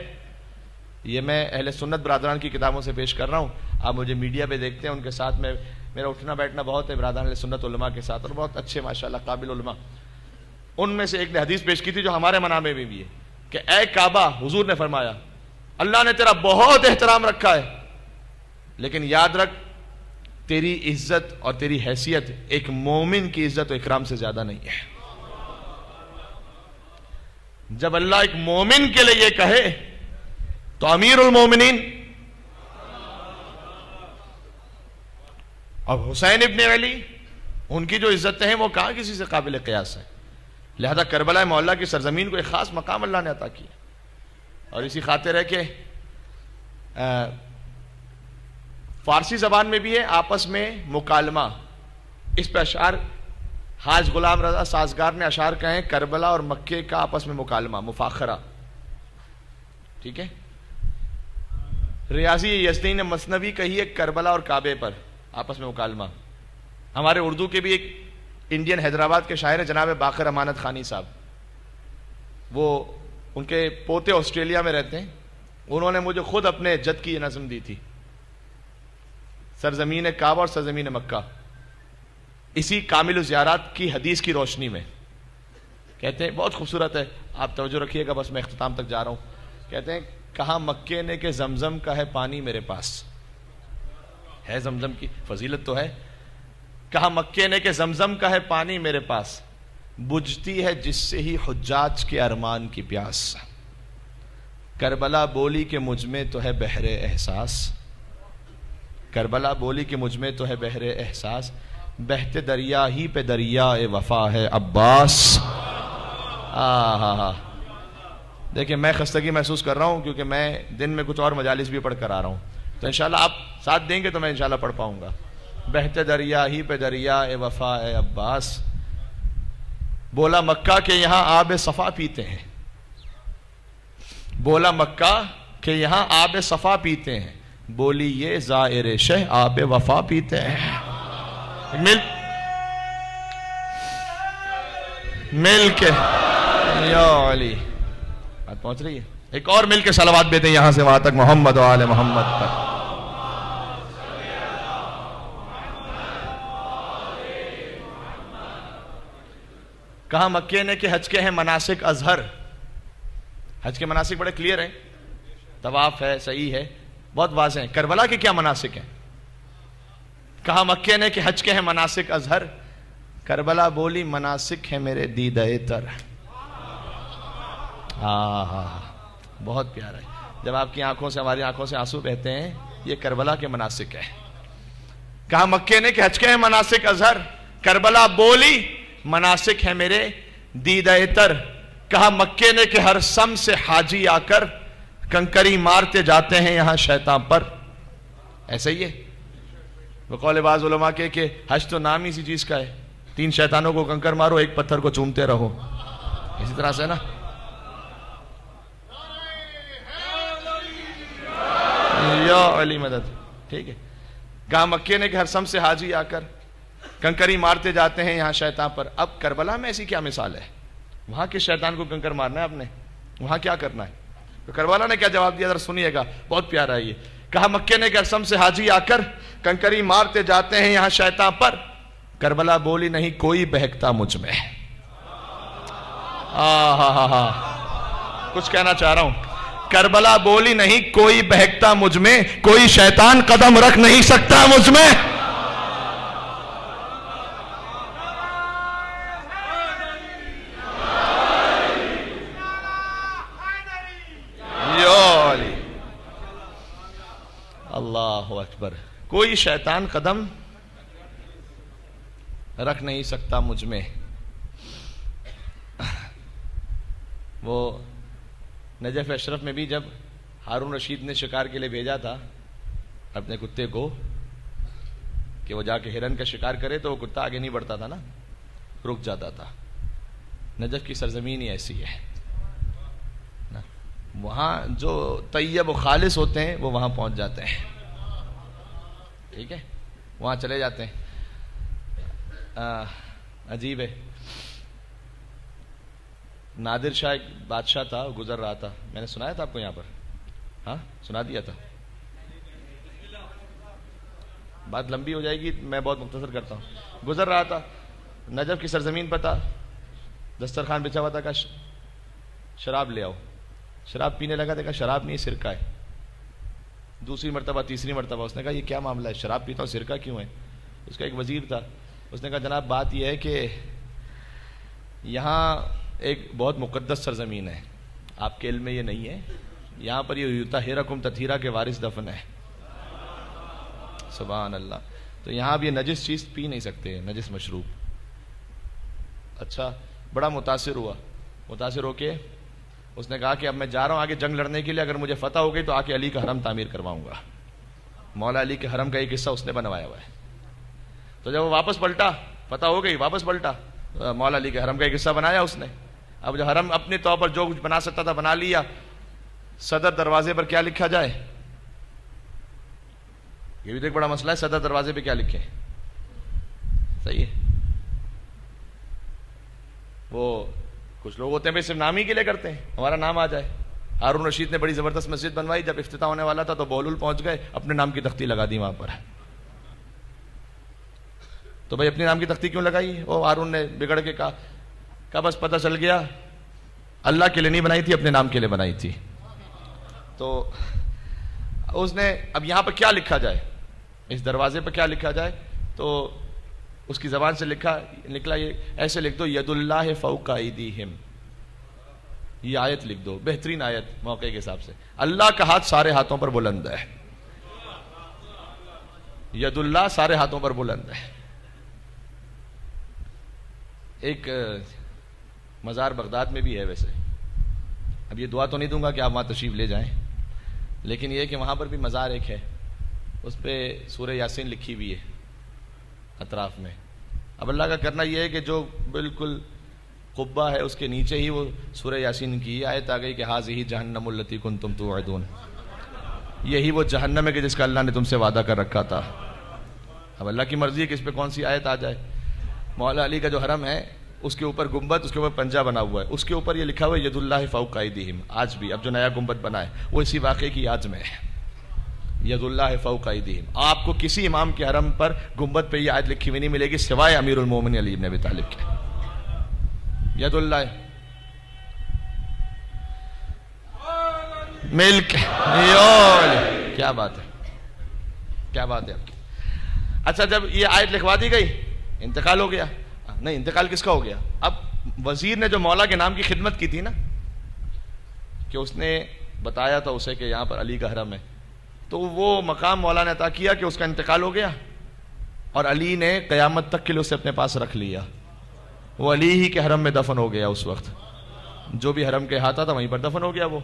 یہ میں اہل سنت برادران کی کتابوں سے پیش کر رہا ہوں. آپ مجھے میڈیا پہ دیکھتے ہیں، ان کے ساتھ میں میرا اٹھنا بیٹھنا بہت ہے برادران اہل سنت علماء کے ساتھ، اور بہت اچھے ماشاءاللہ قابل علماء. ان میں سے ایک نے حدیث پیش کی تھی جو ہمارے منامے میں بھی ہے کہ اے کعبہ، حضور نے فرمایا اللہ نے تیرا بہت احترام رکھا ہے، لیکن یاد رکھ تیری عزت اور تیری حیثیت ایک مومن کی عزت و اکرام سے زیادہ نہیں ہے. جب اللہ ایک مومن کے لیے یہ کہے تو امیر المومنین اور حسین ابن علی، ان کی جو عزتیں ہیں وہ کہاں کسی سے قابل قیاس ہے. لہذا کربلا معلّہ کی سرزمین کو ایک خاص مقام اللہ نے عطا کیا. اور اسی خاطر ہے کہ فارسی زبان میں بھی ہے آپس میں مکالمہ. اس پہ اشعار حاج غلام رضا سازگار نے اشعار کہے ہیں کربلا اور مکے کا آپس میں مکالمہ، مفاخرہ. ٹھیک ہے. ریاضی یزدی نے مثنوی کہی ہے کربلا اور کعبے پر آپس میں مکالمہ. ہمارے اردو کے بھی ایک انڈین حیدرآباد کے شاعر ہیں جناب باقر امانت خانی صاحب، وہ ان کے پوتے آسٹریلیا میں رہتے ہیں. انہوں نے مجھے خود اپنے جد کی یہ نظم دی تھی، سرزمین کعبہ اور سرزمین مکہ، اسی کامل الزیارات کی حدیث کی روشنی میں. کہتے ہیں بہت خوبصورت ہے، آپ توجہ رکھیے گا، بس میں اختتام تک جا رہا ہوں. کہتے ہیں کہا مکے نے کہ زمزم کا ہے پانی میرے پاس. ہے زمزم کی فضیلت تو ہے. کہا مکے نے کہ زمزم کا ہے پانی میرے پاس، بجھتی ہے جس سے ہی حجاج کے ارمان کی پیاس. کربلا بولی کہ مجھ میں تو ہے بحر احساس، کربلا بولی کہ مجھ میں تو ہے بحر احساس، بہتے دریا ہی پہ دریا وفا ہے عباس. دیکھیں میں خستگی محسوس کر رہا ہوں کیونکہ میں دن میں کچھ اور مجالس بھی پڑھ کر آ رہا ہوں، تو انشاءاللہ آپ ساتھ دیں گے تو میں انشاءاللہ پڑھ پاؤں گا. بہتے دریا ہی پہ دریا وفا ہے عباس، بولا مکہ کے یہاں آب صفا پیتے ہیں، بولا مکہ کہ یہاں آب صفا پیتے ہیں، بولی یہ زائر شہ آب وفا پیتے ہیں. مل کے یا علی بات پہنچ رہی ہے. ایک اور مل کے صلوات بیتے ہیں یہاں سے وہاں تک محمد و آل محمد پر. کہا مکے نے کہ حج کے ہیں مناسک اظہر. حج کے مناسک بڑے کلیئر ہیں، طواف ہے، صحیح ہے، بہت واضح ہیں. کربلا کے کیا مناسک ہیں؟ کہا مکے نے کہ حج کے ہیں مناسک اظہر، کربلا بولی مناسک ہے میرے دیدہ تر. بہت پیارا ہے. جب آپ کی آنکھوں سے ہماری آنکھوں سے آنسو بہتے ہیں، یہ کربلا کے مناسک ہے. کہا مکے نے کہ حج کے ہیں مناسک اظہر، کربلا بولی مناسک ہے میرے دیدہ تر. کہا مکے نے کہ ہر سم سے حاجی آ کر کنکری مارتے جاتے ہیں یہاں شیطان پر. ایسا ہی ہے بقول بعض علماء کے کہ حج تو نام ہی اسی چیز کا ہے، 3 شیطانوں کو کنکر مارو، ایک پتھر کو چومتے رہو. اسی طرح سے نا یا علی مدد. ٹھیک ہے. کہا مکے نے کہ ہر سم سے حاجی آ کر کنکری مارتے جاتے ہیں یہاں شیطان پر. اب کربلا میں ایسی کیا مثال ہے؟ وہاں کے شیطان کو کنکر مارنا ہے آپ نے، وہاں کیا کرنا ہے؟ تو کربلا نے کیا جواب دیا ذرا سنیے گا، بہت پیارا ہے یہ. کہا مکے نے کہ ہر سم سے حاجی آ کر کنکری مارتے جاتے ہیں یہاں شیطان پر، کربلا بولی نہیں کوئی بہکتا مجھ میں. کچھ کہنا چاہ رہا ہوں. کربلا بولی نہیں کوئی بہکتا مجھ میں، کوئی شیطان قدم رکھ نہیں سکتا مجھ میں. اللہ اکبر. کوئی شیطان قدم رکھ نہیں سکتا مجھ میں. وہ نجف اشرف میں بھی جب ہارون رشید نے شکار کے لیے بھیجا تھا اپنے کتے کو کہ وہ جا کے ہرن کا شکار کرے، تو وہ کتا آگے نہیں بڑھتا تھا نا، رک جاتا تھا. نجف کی سرزمین ہی ایسی ہے، وہاں جو طیب و خالص ہوتے ہیں وہ وہاں پہنچ جاتے ہیں. ٹھیک ہے، وہاں چلے جاتے ہیں. عجیب ہے. نادر شاہ ایک بادشاہ تھا، وہ گزر رہا تھا، میں نے سنایا تھا آپ کو یہاں پر، ہاں سنا دیا تھا. بات لمبی ہو جائے گی، میں بہت مختصر کرتا ہوں. گزر رہا تھا، نجف کی سرزمین پر تھا، دسترخوان بچھا ہوا تھا، کہا شراب لے آؤ. شراب پینے لگا، دیکھا شراب نہیں سرکہ ہے. دوسری مرتبہ تیسری مرتبہ اس نے کہا یہ کیا معاملہ ہے، شراب پیتا ہوں سرکہ کیوں ہے؟ اس کا ایک وزیر تھا، اس نے کہا جناب بات یہ ہے کہ یہاں ایک بہت مقدس سرزمین ہے، آپ کے علم میں یہ نہیں ہے، یہاں پر یہ یطہرکم تطہیرا کے وارث دفن ہے. سبحان اللہ. تو یہاں اب یہ نجس چیز پی نہیں سکتے، نجس مشروب. اچھا، بڑا متاثر ہوا. متاثر ہو کے اس نے کہا کہ اب میں جا رہا ہوں آگے جنگ لڑنے کے لیے، اگر مجھے فتح ہو گئی تو آ کے علی کا حرم تعمیر کرواؤں گا. مولا علی کے حرم کا ایک حصہ اس نے بنوایا ہوا ہے. تو جب وہ واپس پلٹا، پتہ ہو گئی، واپس پلٹا، مولا علی کے حرم کا ایک حصہ بنایا اس نے. اب جو حرم اپنے طور پر جو کچھ بنا سکتا تھا بنا لیا. صدر دروازے پر کیا لکھا جائے، یہ بھی تو ایک بڑا مسئلہ ہے. صدر دروازے پہ کیا لکھے؟ صحیح ہے، وہ کچھ لوگ ہوتے ہیں صرف نام ہی کے لیے کرتے ہیں، ہمارا نام آ جائے. ہارون رشید نے بڑی زبردست مسجد بنوائی، جب افتتاح ہونے والا تھا تو بولول پہنچ گئے، اپنے نام کی تختی لگا دی وہاں پر. تو بھائی اپنے نام کی تختی کیوں لگائی؟ وہ ہارون نے بگڑ کے کہا بس پتہ چل گیا اللہ کے لیے نہیں بنائی تھی، اپنے نام کے لیے بنائی تھی. تو اس نے اب یہاں پر کیا لکھا جائے، اس دروازے پر کیا لکھا جائے؟ تو اس کی زبان سے نکلا یہ ایسے لکھ دو ید اللہ فوق ایدیہم. یہ آیت لکھ دو، بہترین آیت موقع کے حساب سے. اللہ کا ہاتھ سارے ہاتھوں پر بلند ہے. ید اللہ سارے ہاتھوں پر بلند ہے. ایک مزار بغداد میں بھی ہے ویسے. اب یہ دعا تو نہیں دوں گا کہ آپ وہاں تشریف لے جائیں، لیکن یہ کہ وہاں پر بھی مزار ایک ہے، اس پہ سورہ یاسین لکھی ہوئی ہے اطراف میں. اب اللہ کا کرنا یہ ہے کہ جو بالکل قبہ ہے اس کے نیچے ہی وہ سورہ یاسین کی آیت آ گئی کہ ھذہ جہنم التی کنتم توعدون. یہی وہ جہنم ہے کہ جس کا اللہ نے تم سے وعدہ کر رکھا تھا. اب اللہ کی مرضی ہے کہ اس پہ کون سی آیت آ جائے. مولا علی کا جو حرم ہے اس کے اوپر گنبد، اس کے اوپر پنجہ بنا ہوا ہے، اس کے اوپر یہ لکھا ہوا ہے ید اللہ فوق ایدیہم. آج بھی اب جو نیا گنبد بنا ہے وہ اسی واقعے کی یاد میں ہے، ید اللہ فوق ایدیہم. آپ کو کسی امام کے حرم پر گنبد پہ یہ آیت لکھی ہوئی نہیں ملے گی سوائے امیر المومنین علی بن ابی طالب کے. ید اللہ ملک. کیا بات ہے، کیا بات ہے آپ کی. اچھا جب یہ آیت لکھوا دی گئی، انتقال ہو گیا. نہیں، انتقال کس کا ہو گیا؟ اب وزیر نے جو مولا کے نام کی خدمت کی تھی نا، کہ اس نے بتایا تھا اسے کہ یہاں پر علی کا حرم ہے، تو وہ مقام مولا نے عطا کیا کہ اس کا انتقال ہو گیا، اور علی نے قیامت تک کے لیے اسے اپنے پاس رکھ لیا. وہ علی ہی کے حرم میں دفن ہو گیا. اس وقت جو بھی حرم کے ہاتھ تھا وہیں پر دفن ہو گیا وہ.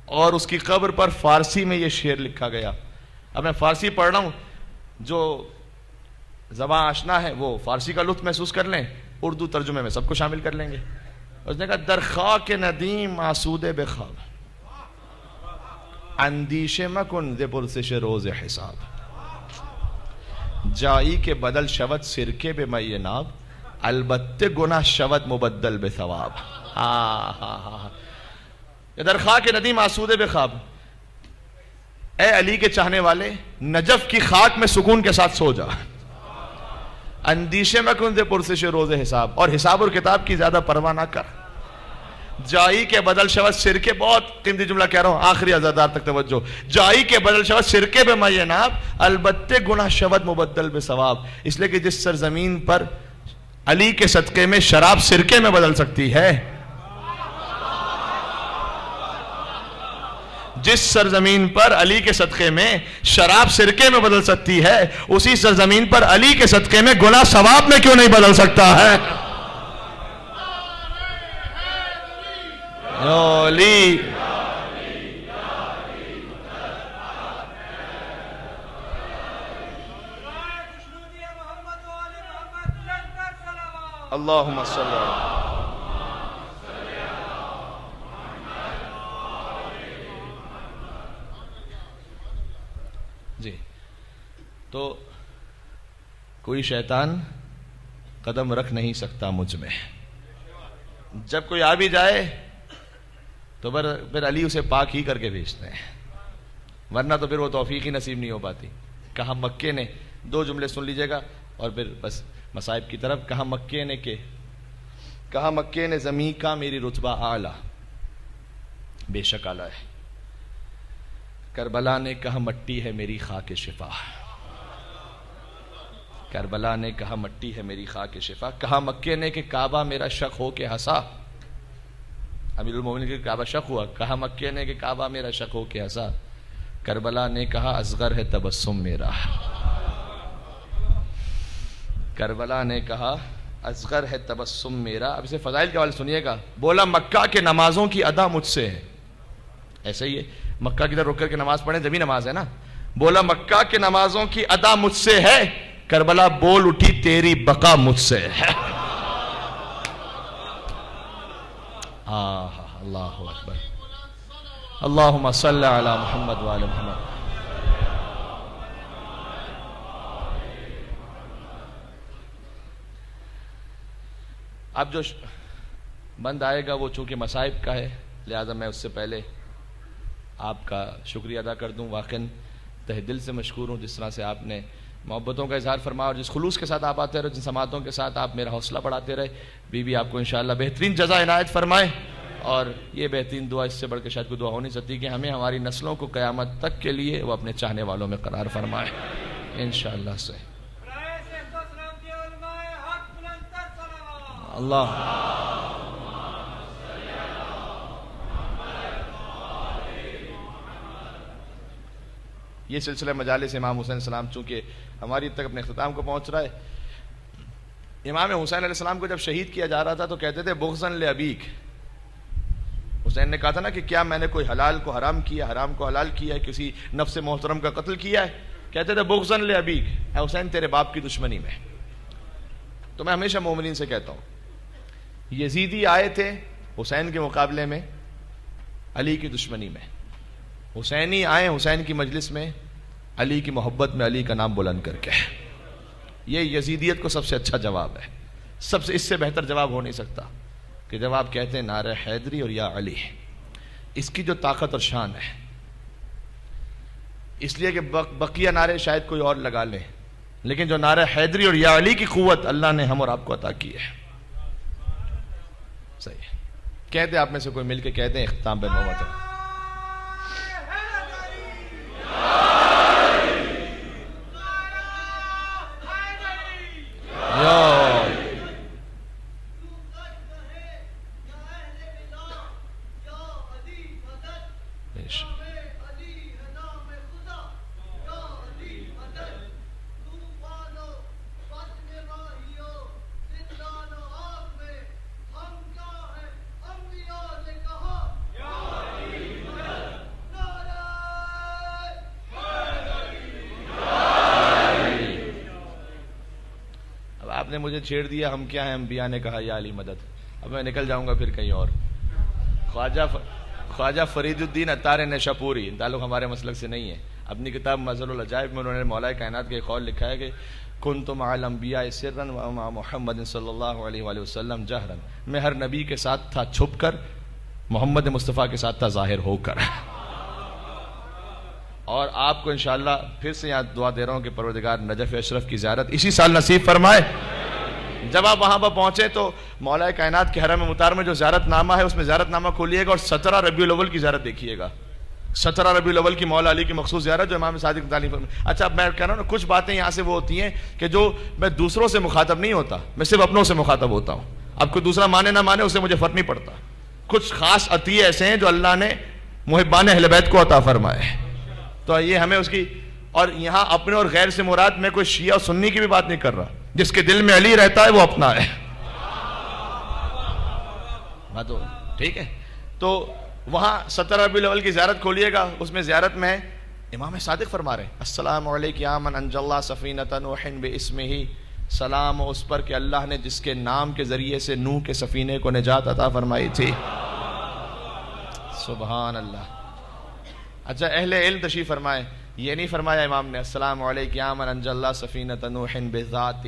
اور اس کی قبر پر فارسی میں یہ شعر لکھا گیا. اب میں فارسی پڑھ رہا ہوں، جو زبان آشنا ہے وہ فارسی کا لطف محسوس کر لیں، اردو ترجمے میں سب کو شامل کر لیں گے. اس نے کہا در خاک ندیم آسودے بخواب، اندیشے مکن ز پرسش روز حساب، جائی کے بدل شود سرکے بے می ناب، البتہ گناہ شود مبدل بے ثواب. در خاک ندیم آسودے بخواب، اے علی کے چاہنے والے نجف کی خاک میں سکون کے ساتھ سو جا. اندیشے میں کن سے پرسش روز حساب، اور حساب اور کتاب کی زیادہ پرواہ نہ کر. جائی کے بدل شود سرکے، بہت قیمتی جملہ کہہ رہا ہوں، آخری ازادار تک توجہ. جائی کے بدل شود سرکے بے می ناب، البتہ گناہ شود مبدل بے ثواب. اس لیے کہ جس سرزمین پر علی کے صدقے میں شراب سرکے میں بدل سکتی ہے، جس سرزمین پر علی کے صدقے میں شراب سرکے میں بدل سکتی ہے، اسی سرزمین پر علی کے صدقے میں گناہ ثواب میں کیوں نہیں بدل سکتا ہے؟ علی اللہم صلی اللہ جی. تو کوئی شیطان قدم رکھ نہیں سکتا مجھ میں. جب کوئی آ بھی جائے تو پھر علی اسے پاک ہی کر کے بھیجتے ہیں، ورنہ تو پھر وہ توفیق ہی نصیب نہیں ہو پاتی. کہا مکے نے، دو جملے سن لیجئے گا اور پھر بس مصائب کی طرف. کہا مکے نے زمین کا میری رتبہ اعلیٰ، بے شک اعلیٰ ہے. کربلا نے کہا مٹی ہے میری خاک شفا، کربلا نے کہا مٹی ہے میری خاک شفا. کہا مکے نے کہ کعبہ میرا شق ہو کے ہنسا، امیر المومنین کے کعبہ شق ہوا. کہا مکے نے کہ کعبہ میرا شق ہو کے ہنسا. کربلا نے کہا اصغر ہے تبسم میرا، کربلا نے کہا اصغر ہے تبسم میرا. اب اسے فضائل کے حوالے سنیے گا. بولا مکہ کے نمازوں کی ادا مجھ سے ہے. ایسے ہی ہے، مکہ کی طرف رک کر کے نماز پڑھیں جبھی نماز ہے نا. بولا مکہ کے نمازوں کی ادا مجھ سے ہے، کربلا بول اٹھی تیری بقا مجھ سے ہے۔ اللہ اکبر، اللہم صلی علی محمد وآل محمد۔ اب جو بند آئے گا وہ چونکہ مصائب کا ہے، لہذا میں اس سے پہلے آپ کا شکریہ ادا کر دوں۔ واقعاً تہ دل سے مشکور ہوں جس طرح سے آپ نے محبتوں کا اظہار فرمایا اور جس خلوص کے ساتھ آپ آتے رہے، جن سماعتوں کے ساتھ آپ میرا حوصلہ بڑھاتے رہے۔ بی آپ کو انشاءاللہ بہترین جزا عنایت فرمائے، اور یہ بہترین دعا اس سے بڑھ کے شاید کوئی دعا ہو نہیں سکتی کہ ہمیں ہماری نسلوں کو قیامت تک کے لیے وہ اپنے چاہنے والوں میں قرار فرمائے انشاءاللہ سے۔ اللہ یہ سلسلہ مجالس امام حسین علیہ السلام چونکہ ہماری تک اپنے اختتام کو پہنچ رہا ہے۔ امام حسین علیہ السلام کو جب شہید کیا جا رہا تھا تو کہتے تھے بغضاً لابیک۔ حسین نے کہا تھا نا کہ کیا میں نے کوئی حلال کو حرام کیا، حرام کو حلال کیا ہے، کسی نفس محترم کا قتل کیا ہے؟ کہتے تھے بغضاً لابیک، اے حسین تیرے باپ کی دشمنی میں۔ تو میں ہمیشہ مومنین سے کہتا ہوں یزیدی آئے تھے حسین کے مقابلے میں علی کی دشمنی میں، حسینی آئے حسین کی مجلس میں علی کی محبت میں علی کا نام بلند کر کے۔ یہ یزیدیت کو سب سے اچھا جواب ہے، سب سے اس سے بہتر جواب ہو نہیں سکتا کہ جب آپ کہتے ہیں نعرہ حیدری اور یا علی، اس کی جو طاقت اور شان ہے، اس لیے کہ بقیہ نعرے شاید کوئی اور لگا لے، لیکن جو نعرہ حیدری اور یا علی کی قوت اللہ نے ہم اور آپ کو عطا کی ہے۔ صحیح ہے، کہتے آپ میں سے کوئی مل کے کہتے ہیں اختتام پہ نوبت ہے۔ آپ نے مجھے چھیڑ دیا، ہم کیا ہیں، انبیاء نے کہا یا علی مدد۔ اب میں نکل جاؤں گا پھر کہیں اور۔ خواجہ فرید الدین عطار نیشاپوری، تعلق ہمارے مسلک سے نہیں ہے، اپنی کتاب مظہر العجائب میں انہوں نے مولا کائنات کے قول لکھا ہے کہ کنت مع الانبیاء سرا ومع محمد صلی اللہ علیہ وآلہ وسلم جہرا، میں ہر نبی کے ساتھ تھا چھپ کر، محمد مصطفیٰ کے ساتھ تھا ظاہر ہو کر۔ اور آپ کو انشاءاللہ پھر سے یہاں دعا دے رہا ہوں کہ پروردگار نجف اشرف کی زیارت اسی سال نصیب فرمائے۔ جب آپ وہاں پر پہنچے تو مولا کائنات کے حرم مطہر میں جو زیارت نامہ ہے اس میں زیارت نامہ کھولیے گا اور 17 ربیع الاول کی زیارت دیکھیے گا، 17 ربیع الاول کی مولا علی کی مخصوص زیارت جو امام صادق تعلیم فرمائے۔ اچھا اب میں کہہ رہا ہوں نا کچھ باتیں یہاں سے وہ ہوتی ہیں کہ جو میں دوسروں سے مخاطب نہیں ہوتا، میں صرف اپنوں سے مخاطب ہوتا ہوں، اب کوئی دوسرا مانے نہ مانے اس سے مجھے فرق نہیں پڑتا۔ کچھ خاص عطیے ایسے ہیں جو اللہ نے محبان اہل بیت کو عطا فرمائے، تو یہ ہمیں اس کی، اور یہاں اپنے اور غیر سے مراد میں کوئی شیعہ اور سنی کی بھی بات نہیں کر رہا، جس کے دل میں علی رہتا ہے وہ اپنا ہے، ٹھیک ہے۔ تو وہاں 17 ربیع الاول کی زیارت کھولیے گا، اس میں زیارت میں امام صادق فرما رہے ہیں السلام علیک یا من انجى اللہ سفینۃ نوح باسمہ، سلام اس پر کہ اللہ نے جس کے نام کے ذریعے سے نوح کے سفینے کو نجات عطا فرمائی تھی۔ سبحان اللہ۔ اچھا اہل علم تشریف فرمائے، یہ نہیں فرمایا امام نے السلام علیک یا من انجى اللہ سفینۃ نوح بذاتہ،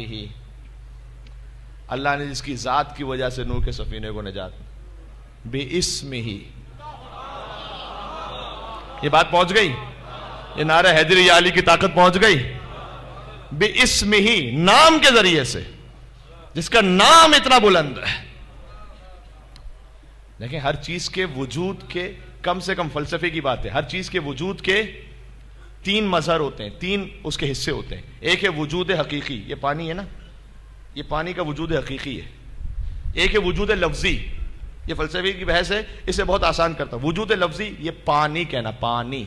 اللہ نے جس کی ذات کی وجہ سے نوح کے سفینے کو نجات، باسمہ، یہ بات پہنچ گئی، یہ نعرہ حیدری یا علی کی طاقت پہنچ گئی، باسمہ، نام کے ذریعے سے، جس کا نام اتنا بلند ہے۔ دیکھیں ہر چیز کے وجود کے، کم سے کم فلسفے کی بات ہے، ہر چیز کے وجود کے 3 مظہر ہوتے ہیں، 3 اس کے حصے ہوتے ہیں۔ ایک ہے وجود حقیقی، یہ پانی ہے نا، یہ پانی کا وجود حقیقی ہے۔ ایک ہے وجود لفظی، یہ فلسفے کی بحث ہے، اسے بہت آسان کرتا ہوں۔ وجود لفظی یہ پانی کہنا، پانی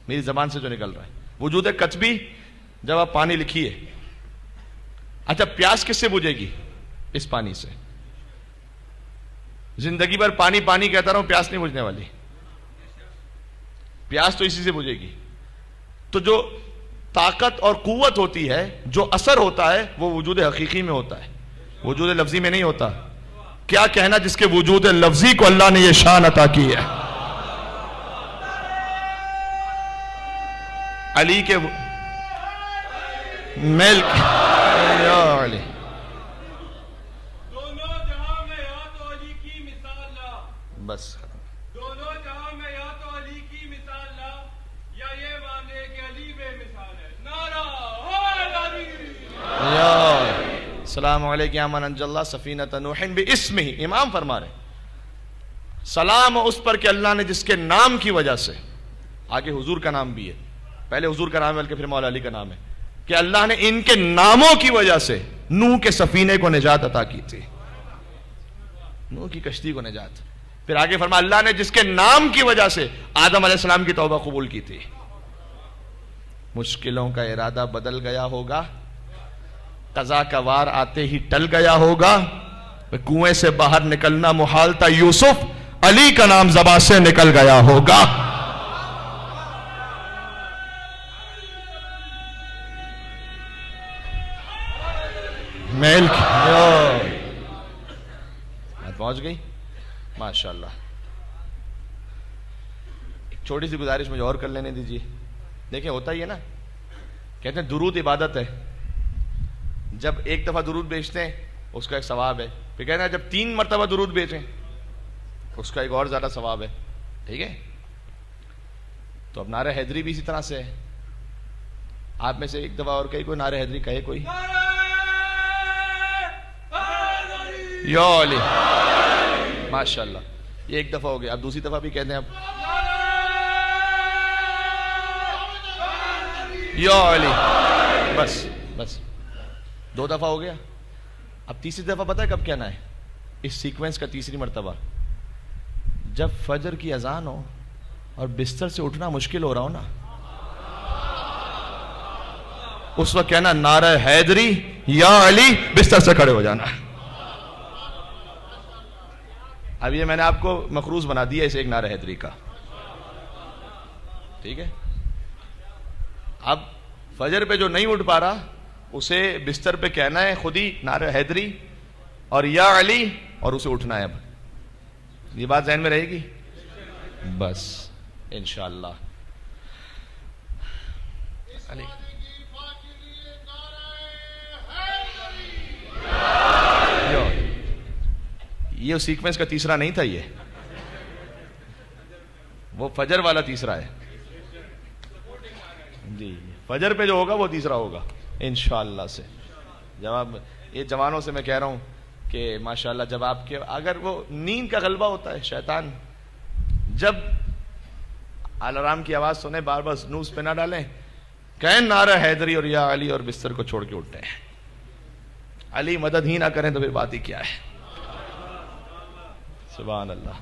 میری زبان سے جو نکل رہا ہے۔ وجود کتبی، جب آپ پانی لکھیے، اچھا پیاس کس سے بجھے گی؟ اس پانی سے۔ زندگی بھر پانی پانی کہتا رہا ہوں، پیاس نہیں بجھنے والی، پیاس تو اسی سے بجھے گی۔ تو جو طاقت اور قوت ہوتی ہے، جو اثر ہوتا ہے، وہ وجود حقیقی میں ہوتا ہے، وجود لفظی میں نہیں ہوتا. کیا کہنا جس کے وجود لفظی کو اللہ نے یہ شان عطا کی ہے. علی کے میل یا علی دونوں جہاں میں یا تو علی کی مثال لا، بس دونوں جہاں میں یا تو علی کی مثال لا، یا یہ مان لے کہ علی بے مثال ہے. نعرہ حیدری. یا السلام علیکم یا من انجى اللہ سفینۃ نوح باسمہ. امام فرما رہے سلام اس پر کہ اللہ نے جس کے نام کی وجہ سے، آگے حضور کا نام بھی ہے، پہلے حضور کا نام ہے بلکہ پھر مولا علی کا نام ہے، کہ اللہ نے ان کے ناموں کی وجہ سے نوح کے سفینے کو نجات عطا کی تھی، نوح کی کشتی کو نجات. پھر آگے فرما اللہ نے جس کے نام کی وجہ سے آدم علیہ السلام کی توبہ قبول کی تھی. مشکلوں کا ارادہ بدل گیا ہوگا، قضا کا وار آتے ہی ٹل گیا ہوگا، کنویں سے باہر نکلنا محال تھا یوسف، علی کا نام زبان سے نکل گیا ہوگا. میل پہنچ گئی ماشاءاللہ. ایک چھوٹی سی گزارش مجھے اور کر لینے دیجیے. دیکھیں ہوتا ہی ہے نا، کہتے ہیں درود عبادت ہے. جب ایک دفعہ درود بیچتے ہیں اس کا ایک ثواب ہے، پھر کہتے ہیں جب 3 مرتبہ درود بیچیں اس کا ایک اور زیادہ ثواب ہے. ٹھیک ہے، تو اب نعرہ حیدری بھی اسی طرح سے ہے. آپ میں سے ایک دفعہ اور کہیں کوئی نعرہ حیدری کہے کوئی؟ یا علی ماشاءاللہ. یہ ایک دفعہ ہو گیا، اب دوسری دفعہ بھی کہتے ہیں. اب یا علی بس بس 2 دفعہ ہو گیا. اب تیسری دفعہ پتہ ہے کب کہنا ہے اس سیکوینس کا؟ تیسری مرتبہ جب فجر کی اذان ہو اور بستر سے اٹھنا مشکل ہو رہا ہو نا، اس وقت کہنا نعرہ حیدری یا علی، بستر سے کھڑے ہو جانا. اب یہ میں نے آپ کو مخروض بنا دیا اسے ایک نعرہ حیدری کا. ٹھیک ہے، اب فجر پہ جو نہیں اٹھ پا رہا اسے بستر پہ کہنا ہے خود ہی نعرہ حیدری اور یا علی، اور اسے اٹھنا ہے. اب یہ بات ذہن میں رہے گی بس انشاءاللہ. علی یہ سیکوینس کا تیسرا نہیں تھا، یہ وہ فجر والا تیسرا ہے جی. فجر پہ جو ہوگا وہ تیسرا ہوگا انشاءاللہ سے. جب یہ جوانوں سے میں کہہ رہا ہوں کہ ماشاءاللہ جب آپ کے اگر وہ نیند کا غلبہ ہوتا ہے، شیطان جب الارم کی آواز سنیں بار بار سنوز پہ نہ ڈالیں، کہیں نعرہ حیدری اور یا علی اور بستر کو چھوڑ کے اٹھتے ہیں. علی مدد ہی نہ کریں تو پھر بات ہی کیا ہے. سبحان اللہ.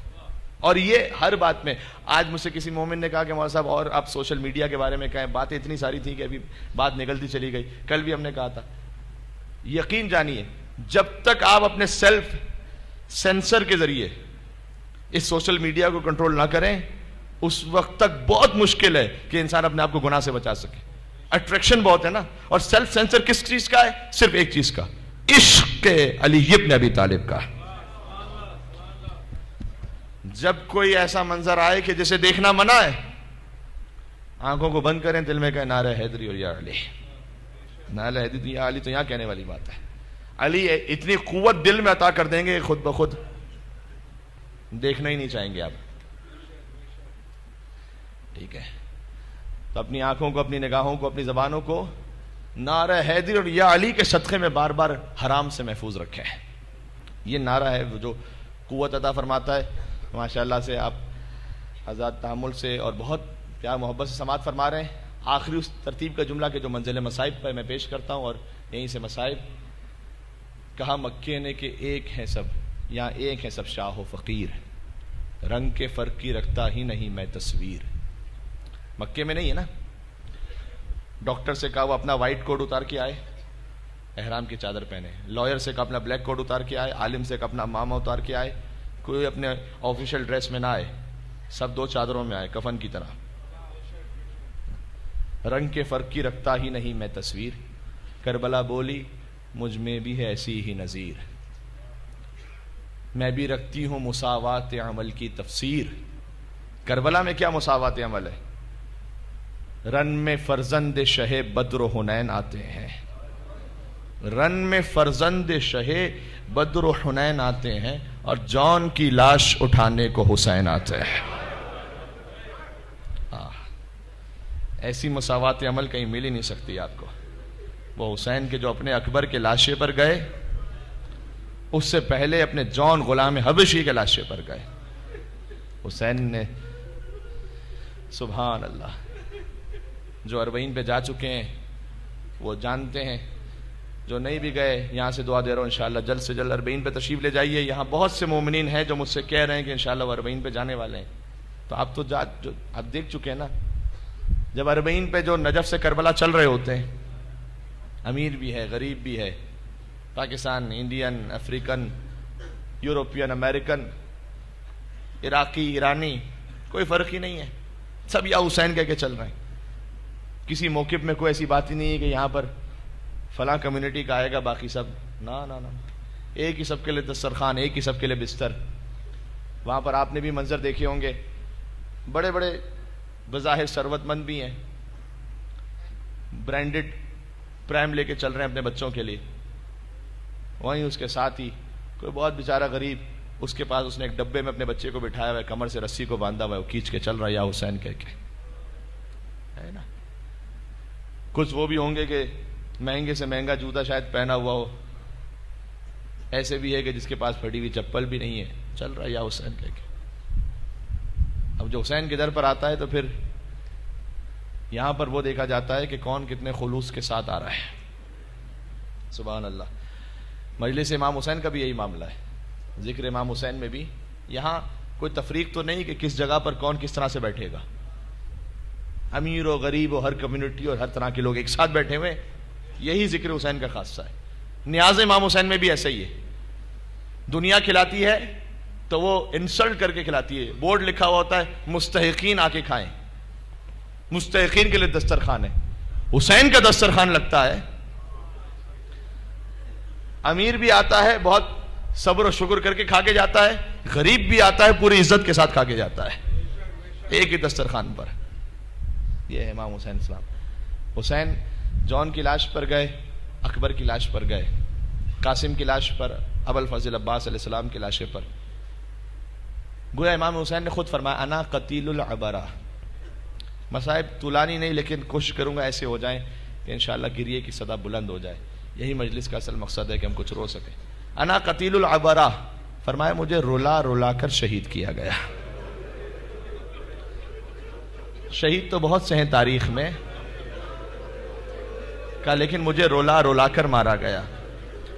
اور یہ ہر بات میں، آج مجھ سے کسی مومن نے کہا کہ مولانا صاحب اور آپ سوشل میڈیا کے بارے میں کہیں، باتیں اتنی ساری تھی کہ ابھی بات نکلتی چلی گئی. کل بھی ہم نے کہا تھا، یقین جانیے جب تک آپ اپنے سیلف سینسر کے ذریعے اس سوشل میڈیا کو کنٹرول نہ کریں اس وقت تک بہت مشکل ہے کہ انسان اپنے آپ کو گناہ سے بچا سکے. اٹریکشن بہت ہے نا. اور سیلف سینسر کس چیز کا ہے؟ صرف ایک چیز کا، عشق علی ابن ابی طالب کا. جب کوئی ایسا منظر آئے کہ جسے دیکھنا منع ہے، آنکھوں کو بند کریں، دل میں کہیں نعرہ حیدری اور یا علی. نعرہ حیدری یا علی تو یہاں کہنے والی بات ہے. علی اتنی قوت دل میں عطا کر دیں گے خود بخود دیکھنا ہی نہیں چاہیں گے آپ. ٹھیک ہے، تو اپنی آنکھوں کو، اپنی نگاہوں کو، اپنی زبانوں کو نعرہ حیدری اور یا علی کے صدقے میں بار بار حرام سے محفوظ رکھیں. یہ نعرہ ہے جو قوت عطا فرماتا ہے. ماشاءاللہ سے آپ آزاد تحمل سے اور بہت پیار محبت سے سماعت فرما رہے ہیں. آخری اس ترتیب کا جملہ کہ جو منزل مصائب پر میں پیش کرتا ہوں، اور یہیں سے مصائب. کہا مکے نے کہ ایک ہیں سب، یہاں ایک ہیں سب شاہ و فقیر، رنگ کے فرق کی رکھتا ہی نہیں میں تصویر. مکے میں نہیں ہے نا. ڈاکٹر سے کہا وہ اپنا وائٹ کوٹ اتار کے آئے، احرام کی چادر پہنے. لائر سے کہا اپنا بلیک کوٹ اتار کے آئے. عالم سے کہا اپنا ماما اتار کے آئے. کوئی اپنے آفیشیل ڈریس میں نہ آئے، سب 2 چادروں میں آئے کفن کی طرح. رنگ کے فرق کی رکھتا ہی نہیں میں تصویر، کربلا بولی مجھ میں بھی ہے ایسی ہی نظیر، میں بھی رکھتی ہوں مساوات عمل کی تفسیر۔ کربلا میں کیا مساوات عمل ہے؟ رن میں فرزند شہ بدر و حنین آتے ہیں، رن میں فرزند شہ بدر و حنین آتے ہیں، اور جان کی لاش اٹھانے کو حسین آتے ہیں۔ ایسی مساوات عمل کہیں مل ہی نہیں سکتی آپ کو۔ وہ حسین کے جو اپنے اکبر کے لاشے پر گئے، اس سے پہلے اپنے جون غلام حبشی کے لاشے پر گئے۔ حسین نے سبحان اللہ، جو اربعین پہ جا چکے ہیں وہ جانتے ہیں، جو نہیں بھی گئے یہاں سے دعا دے رہا ہوں انشاءاللہ جلد سے جلد اربعین پہ تشریف لے جائیے۔ یہاں بہت سے مومنین ہیں جو مجھ سے کہہ رہے ہیں کہ انشاءاللہ وہ اربعین پہ جانے والے ہیں، تو آپ آپ دیکھ چکے ہیں نا، جب اربعین پہ جو نجف سے کربلا چل رہے ہوتے ہیں، امیر بھی ہے، غریب بھی ہے، Pakistan, Indian, African, European, American, عراقی، ایرانی، کوئی فرق ہی نہیں ہے، سب یا حسین کہہ کے چل رہے ہیں۔ کسی موقف میں کوئی ایسی بات ہی نہیں ہے کہ یہاں پر فلاں کمیونٹی کا آئے گا باقی سب، نا نا نا، ایک ہی سب کے لیے دسترخوان، ایک ہی سب کے لیے بستر۔ وہاں پر آپ نے بھی منظر دیکھے ہوں گے، بڑے بڑے بظاہر ثروت مند بھی ہیں، برانڈڈ پرائم لے کے چل رہے ہیں اپنے بچوں کے لیے، وہیں اس کے ساتھ ہی کوئی بہت بیچارہ غریب، اس کے پاس اس نے ایک ڈبے میں اپنے بچے کو بٹھایا ہوا ہے، کمر سے رسی کو باندھا ہوا ہے، وہ کھینچ کے چل رہا ہے یا حسین کہہ کے، ہے نا۔ کچھ وہ بھی ہوں گے کہ مہنگے سے مہنگا جوتا شاید پہنا ہوا ہو، ایسے بھی ہے کہ جس کے پاس پھٹی ہوئی چپل بھی نہیں ہے، چل رہا ہے یا حسین کہہ کے۔ اب جو حسین کے در پر آتا ہے تو پھر یہاں پر وہ دیکھا جاتا ہے کہ کون کتنے خلوص کے ساتھ آ رہا ہے۔ سبحان اللہ۔ مجلس امام حسین کا بھی یہی معاملہ ہے، ذکر امام حسین میں بھی یہاں کوئی تفریق تو نہیں کہ کس جگہ پر کون کس طرح سے بیٹھے گا، امیر و غریب و ہر کمیونٹی اور ہر طرح کے لوگ ایک ساتھ بیٹھے ہوئے، یہی ذکر حسین کا خاصہ ہے۔ نیاز امام حسین میں بھی ایسا ہی ہے، دنیا کھلاتی ہے تو وہ انسلٹ کر کے کھلاتی ہے، بورڈ لکھا ہوا ہوتا ہے مستحقین آ کے کھائیں، مستحقین کے لیے دسترخوان ہے، حسین کا دسترخوان لگتا ہے، امیر بھی آتا ہے بہت صبر و شکر کر کے کھا کے جاتا ہے، غریب بھی آتا ہے پوری عزت کے ساتھ کھا کے جاتا ہے، ایک ہی دسترخوان پر۔ یہ ہے امام حسین السلام۔ حسین جون کی لاش پر گئے، اکبر کی لاش پر گئے، قاسم کی لاش پر، ابو الفضل عباس علیہ السلام کی لاشے پر۔ گویا امام حسین نے خود فرمایا انا قتیل العبرہ، مصائب طولانی نہیں لیکن کوشش کروں گا ایسے ہو جائیں کہ انشاءاللہ گریے کی صدا بلند ہو جائے، یہی مجلس کا اصل مقصد ہے کہ ہم کچھ رو سکیں۔ انا قتیل العبرہ، فرمایا مجھے رلا رلا کر شہید کیا گیا۔ شہید تو بہت سے ہیں تاریخ میں، کہا لیکن مجھے رولا رولا کر مارا گیا۔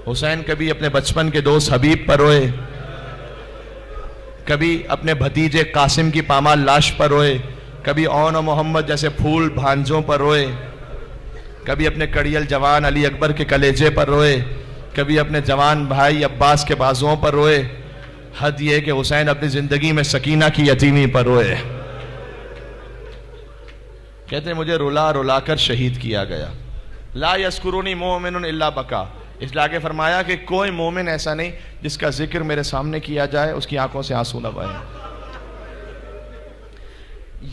حسین کبھی اپنے بچپن کے دوست حبیب پر روئے، کبھی اپنے بھتیجے قاسم کی پامال لاش پر روئے، کبھی اون و محمد جیسے پھول بھانجوں پر روئے، کبھی اپنے کڑیل جوان علی اکبر کے کلیجے پر روئے، کبھی اپنے جوان بھائی عباس کے بازوؤں پر روئے۔ حد یہ کہ حسین اپنی زندگی میں سکینہ کی یتیمی پر روئے۔ کہتے ہیں مجھے رلا رلا کر شہید کیا گیا۔ لا یذکرنی مومن الا بکا، اس لیے آگے فرمایا کہ کوئی مومن ایسا نہیں جس کا ذکر میرے سامنے کیا جائے اس کی آنکھوں سے آنسو نہ بہے۔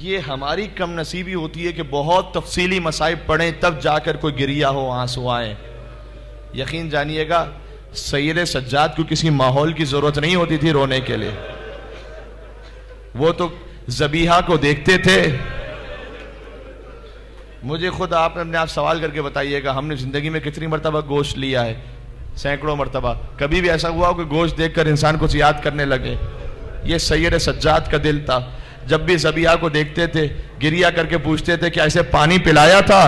یہ ہماری کم نصیبی ہوتی ہے کہ بہت تفصیلی مصائب پڑھیں تب جا کر کوئی گریہ ہو، آنسو آئیں۔ یقین جانیے گا سید سجاد کو کسی ماحول کی ضرورت نہیں ہوتی تھی رونے کے لیے، وہ تو ذبیحہ کو دیکھتے تھے۔ مجھے خود آپ اپنے آپ سوال کر کے بتائیے گا، ہم نے زندگی میں کتنی مرتبہ گوشت لیا ہے؟ سینکڑوں مرتبہ۔ کبھی بھی ایسا ہوا ہو کہ گوشت دیکھ کر انسان کچھ یاد کرنے لگے؟ یہ سید سجاد کا دل تھا، جب بھی ذبیحہ کو دیکھتے تھے گریہ کر کے پوچھتے تھے کہ ایسے پانی پلایا تھا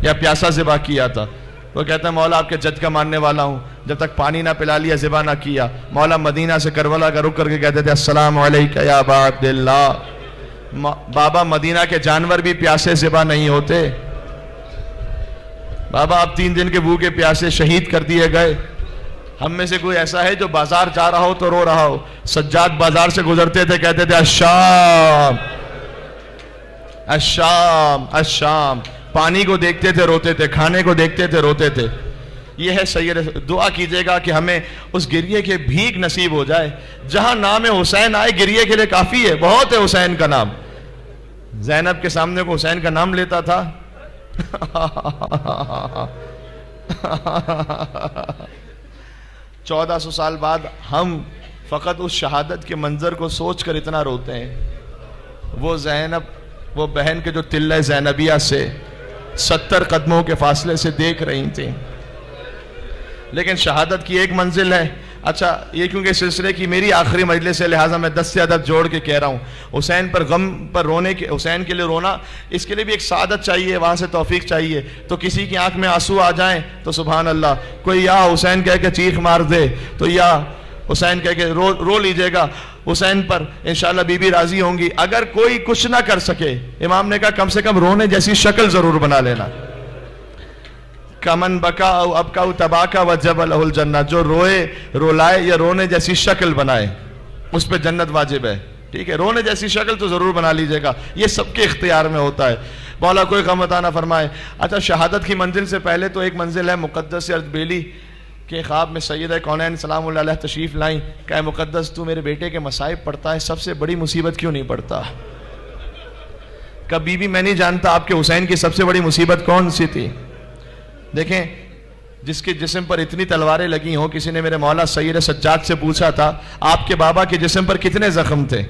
یا پیاسا ذبح کیا تھا؟ وہ کہتا ہے مولا آپ کے جد کا ماننے والا ہوں، جب تک پانی نہ پلا لیا ذبح نہ کیا۔ مولا مدینہ سے کربلا کا رک کر کے کہتے تھے السلام علیکہ یا ابا عبداللہ۔ بابا مدینہ کے جانور بھی پیاسے ذبح نہیں ہوتے، بابا آپ 3 دن کے بھوکے پیاسے شہید کر دیے گئے۔ ہم میں سے کوئی ایسا ہے جو بازار جا رہا ہو تو رو رہا ہو؟ سجاد بازار سے گزرتے تھے کہتے تھے الشام، الشام الشام، پانی کو دیکھتے تھے روتے تھے، کھانے کو دیکھتے تھے روتے تھے. یہ ہے سید. دعا کیجئے گا کہ ہمیں اس گریے کے بھیک نصیب ہو جائے. جہاں نام حسین آئے گریے کے لیے کافی ہے، بہت ہے حسین کا نام. زینب کے سامنے کو حسین کا نام لیتا تھا. 1400 سال بعد ہم فقط اس شہادت کے منظر کو سوچ کر اتنا روتے ہیں. وہ زینب، وہ بہن کے جو تلہ زینبیہ سے 70 قدموں کے فاصلے سے دیکھ رہی تھیں. لیکن شہادت کی ایک منزل ہے. اچھا، یہ کیونکہ سلسلے کی میری آخری مجلس ہے لہٰذا میں 10 سے عدد جوڑ کے کہہ رہا ہوں. حسین پر غم پر رونے کے، حسین کے لیے رونا، اس کے لیے بھی ایک سعادت چاہیے، وہاں سے توفیق چاہیے. تو کسی کی آنکھ میں آنسو آ جائیں تو سبحان اللہ، کوئی یا حسین کہہ کے چیخ مار دے تو یا حسین کہہ کے رو لیجئے گا. حسین پر انشاءاللہ بی بی راضی ہوں گی. اگر کوئی کچھ نہ کر سکے، امام نے کہا کم سے کم رونے جیسی شکل ضرور بنا لینا. کمن بکا او ابکا او تباکا وجب لہ الجنہ، جو روئے رولائے یا رونے جیسی شکل بنائے اس پہ جنت واجب ہے. ٹھیک ہے، رونے جیسی شکل تو ضرور بنا لیجئے گا، یہ سب کے اختیار میں ہوتا ہے. مولا کوئی غم عطا نہ فرمائے. اچھا، شہادت کی منزل سے پہلے تو ایک منزل ہے مقدس اردبیلی کے خواب میں سیدہ کونین سلام اللہ علیہ تشریف لائیں. کہ مقدس تو میرے بیٹے کے مصائب پڑھتا ہے، سب سے بڑی مصیبت کیوں نہیں پڑھتا؟ کبھی بھی میں نہیں جانتا آپ کے حسین کی سب سے بڑی مصیبت کون سی تھی. دیکھیں، جس کے جسم پر اتنی تلواریں لگی ہوں. کسی نے میرے مولا سید سجاد سے پوچھا تھا آپ کے بابا کے جسم پر کتنے زخم تھے؟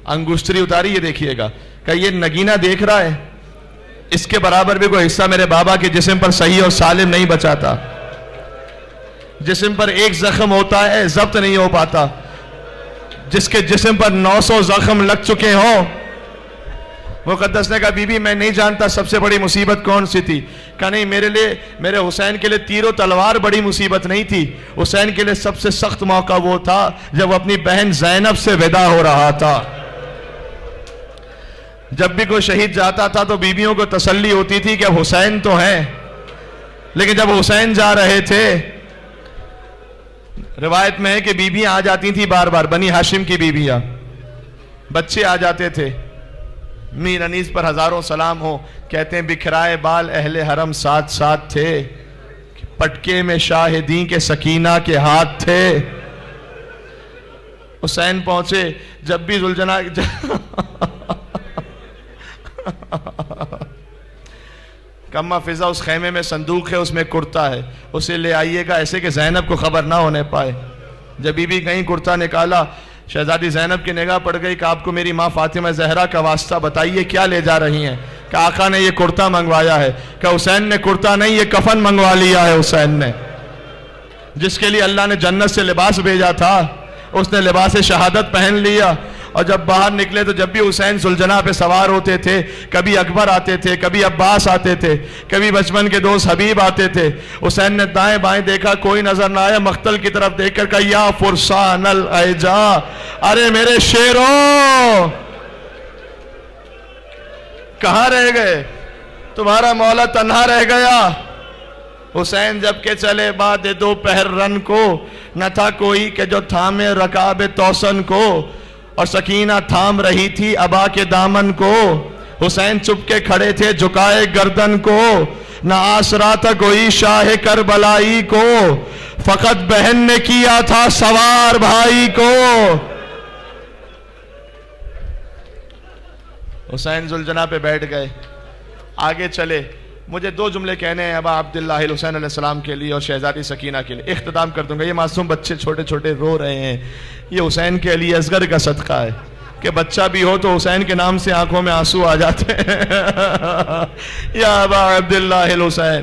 انگشتری اتاری، یہ دیکھیے گا کہ یہ نگینہ دیکھ رہا ہے، اس کے برابر بھی کوئی حصہ میرے بابا کے جسم پر صحیح اور سالم نہیں بچا تھا. جسم پر ایک زخم ہوتا ہے ضبط نہیں ہو پاتا، جس کے جسم پر 900 زخم لگ چکے ہوں. مقدس نے کہا بی بی میں نہیں جانتا سب سے بڑی مصیبت کون سی تھی. کہا نہیں، میرے حسین کے لیے تیر و تلوار بڑی مصیبت نہیں تھی. حسین کے لیے سب سے سخت موقع وہ تھا جب وہ اپنی بہن زینب سے ودا ہو رہا تھا. جب بھی کوئی شہید جاتا تھا تو بیویوں کو تسلی ہوتی تھی کہ اب حسین تو ہیں، لیکن جب حسین جا رہے تھے، روایت میں ہے کہ بیویاں آ جاتی تھی بار بار، بنی ہاشم کی بیویاں، بچے آ جاتے تھے. میر انیس پر ہزاروں سلام ہو، کہتے ہیں بکھرائے بال اہل حرم ساتھ ساتھ تھے، پٹکے میں شاہدین کے سکینہ کے ہاتھ تھے. حسین پہنچے، جب بھی ذوالجناح کما فضا اس خیمے میں صندوق ہے، اس میں کرتا ہے، اسے لے آئیے گا ایسے کہ زینب کو خبر نہ ہونے پائے. جب بی بی کہیں کرتا نکالا، شہزادی زینب کی نگاہ پڑ گئی کہ آپ کو میری ماں فاطمہ زہرا کا واسطہ، بتائیے کیا لے جا رہی ہیں؟ کہ آقا نے یہ کرتا منگوایا ہے. کہ حسین نے کرتا نہیں، یہ کفن منگوا لیا ہے حسین نے، جس کے لیے اللہ نے جنت سے لباس بھیجا تھا، اس نے لباس شہادت پہن لیا. اور جب باہر نکلے تو جب بھی حسین ذوالجناح پہ سوار ہوتے تھے، کبھی اکبر آتے تھے، کبھی عباس آتے تھے، کبھی بچپن کے دوست حبیب آتے تھے. حسین نے دائیں بائیں دیکھا، کوئی نظر نہ آیا، مقتل کی طرف دیکھ کر کہا یا فرسان العجا، ارے میرے شیروں کہاں رہ گئے؟ تمہارا مولا تنہا رہ گیا. حسین جب کے چلے بعد دوپہر رن کو، نہ تھا کوئی کہ جو تھامے رکاب توسن کو، اور سکینہ تھام رہی تھی ابا کے دامن کو. حسین چپ کے کھڑے تھے جھکائے گردن کو، نہ آسرا تھا کوئی شاہ کربلائی کو، فقط بہن نے کیا تھا سوار بھائی کو. حسین ذوالجناح پہ بیٹھ گئے، آگے چلے. مجھے 2 جملے کہنے ہیں ابا عبداللہ الحسین علیہ السلام کے لیے اور شہزادی سکینہ کے لیے، اختتام کر دوں گا. یہ معصوم بچے چھوٹے چھوٹے رو رہے ہیں، یہ حسین کے علی اصغر کا صدقہ ہے کہ بچہ بھی ہو تو حسین کے نام سے آنکھوں میں آنسو آ جاتے ہیں. یا ابا عبداللہ الحسین،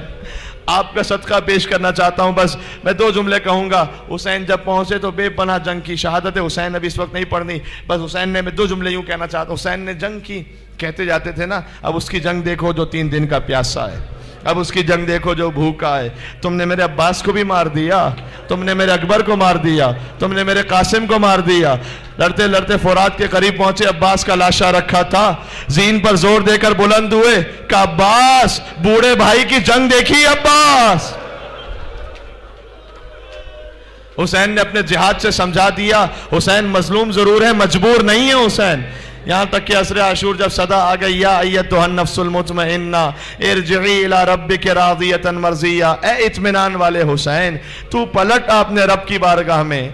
آپ کا صدقہ پیش کرنا چاہتا ہوں. بس میں 2 جملے کہوں گا. حسین جب پہنچے تو بے پناہ جنگ کی. شہادت حسین ابھی اس وقت نہیں پڑھنی، بس حسین نے، میں 2 جملے یوں کہنا چاہتا ہوں. حسین نے جنگ کی، کہتے جاتے تھے نا، اب اس کی جنگ دیکھو جو 3 دن کا پیاسا ہے، اب اس کی جنگ دیکھو جو بھوکا ہے. تم نے میرے عباس کو بھی مار دیا، تم نے میرے اکبر کو مار دیا، تم نے میرے قاسم کو مار دیا. لڑتے لڑتے فرات کے قریب پہنچے، عباس کا لاشا رکھا تھا، زین پر زور دے کر بلند ہوئے کہ عباس، بوڑھے بھائی کی جنگ دیکھی عباس. حسین نے اپنے جہاد سے سمجھا دیا، حسین مظلوم ضرور ہے، مجبور نہیں ہے حسین. یہاں تک کہ عصر عاشور جب صدا آ گئی یا ایتھا النفس المطمئنہ ارجعی الی ربک راضیۃ مرضیہ، اے اطمینان والے حسین تو پلٹ اپنے رب کی بارگاہ میں۔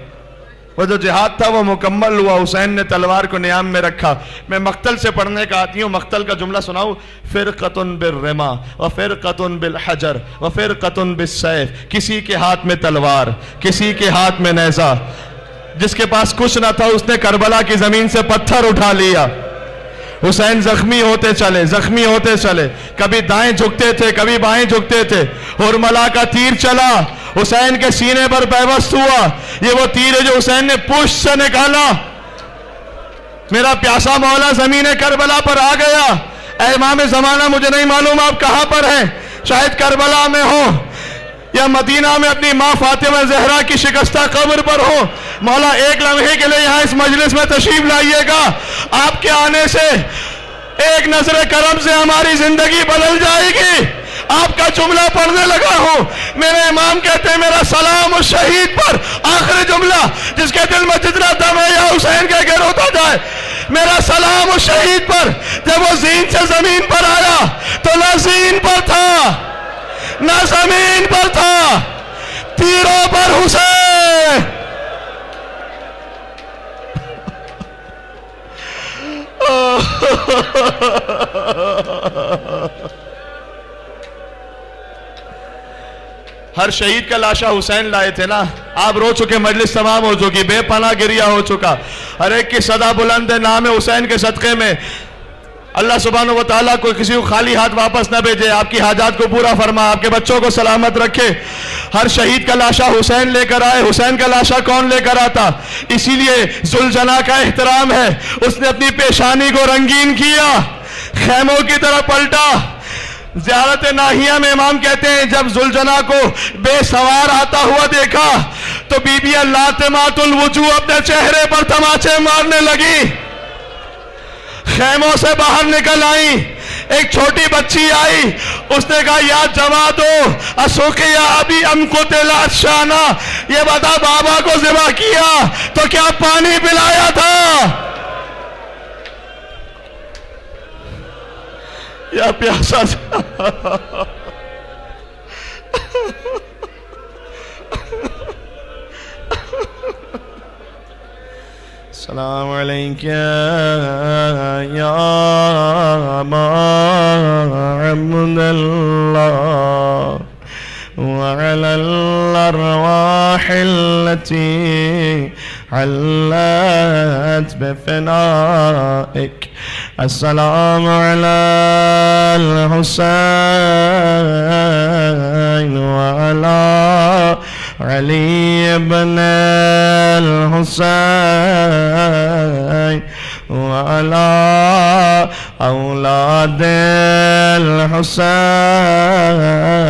وہ جو جہاد تھا وہ مکمل ہوا، حسین نے تلوار کو نیام میں رکھا۔ میں مقتل سے پڑھنے کا آتی ہوں، مقتل کا جملہ سناؤں، فرقۃ بالرما وفرقۃ بالحجر وفرقۃ بالسیف، کسی کے ہاتھ میں تلوار، کسی کے ہاتھ میں نیزہ، جس کے پاس کچھ نہ تھا اس نے کربلا کی زمین سے پتھر اٹھا لیا۔ حسین زخمی ہوتے چلے، زخمی ہوتے چلے، کبھی دائیں جھکتے تھے کبھی بائیں جھکتے تھے، حرملہ کا تیر چلا، حسین کے سینے پر پیوست ہوا۔ یہ وہ تیر ہے جو حسین نے پشت سے نکالا۔ میرا پیاسا مولا زمین کربلا پر آ گیا۔ اے امام زمانہ، مجھے نہیں معلوم آپ کہاں پر ہیں، شاید کربلا میں ہو یا مدینہ میں اپنی ماں فاطمہ زہرا کی شکستہ قبر پر ہو۔ مولا ایک لمحے کے لیے یہاں اس مجلس میں تشریف لائیے گا، آپ کے آنے سے ایک نظر کرم سے ہماری زندگی بدل جائے گی۔ آپ کا جملہ پڑھنے لگا ہوں، میرے امام کہتے ہیں میرا سلام اس شہید پر، آخری جملہ جس کے دل میں جتنا دم ہے یا حسین کے گر ہوتا جائے، میرا سلام اس شہید پر۔ جب وہ زین سے زمین پر آیا تو نہ زین پر تھا نہ زمین پر تھا، تیروں پر حسین۔ ہر شہید کا لاشا حسین لائے تھے نا، آپ رو چکے، مجلس تمام ہو چکی، بے پناہ گریہ ہو چکا، ہر ایک کی صدا بلند ہے نام حسین کے صدقے میں۔ اللہ سبحانہ و تعالیٰ کو کسی کو خالی ہاتھ واپس نہ بھیجے، آپ کی حاجات کو پورا فرما، آپ کے بچوں کو سلامت رکھے۔ ہر شہید کا لاشا حسین لے کر آئے، حسین کا لاشا کون لے کر آتا؟ اسی لیے ذوالجناح کا احترام ہے، اس نے اپنی پیشانی کو رنگین کیا، خیموں کی طرف پلٹا۔ زیارت ناہیہ میں امام کہتے ہیں جب ذوالجناح کو بے سوار آتا ہوا دیکھا تو بیبیاں لاتمات الوجوہ اپنے چہرے پر تماچے مارنے لگی، خیموں سے باہر نکل آئیں۔ ایک چھوٹی بچی آئی، اس نے کہا یا جوادو اسوقیا ابی ام قتلا شانا، یہ بتا بابا کو ذبح کیا تو کیا پانی پلایا تھا؟ یا پیاسا السلام علیکم یا عبد اللہ وعلى الأرواح التي علت بفنائك السلام على الحسين وعلى علي بن الحسين وعلى أولاد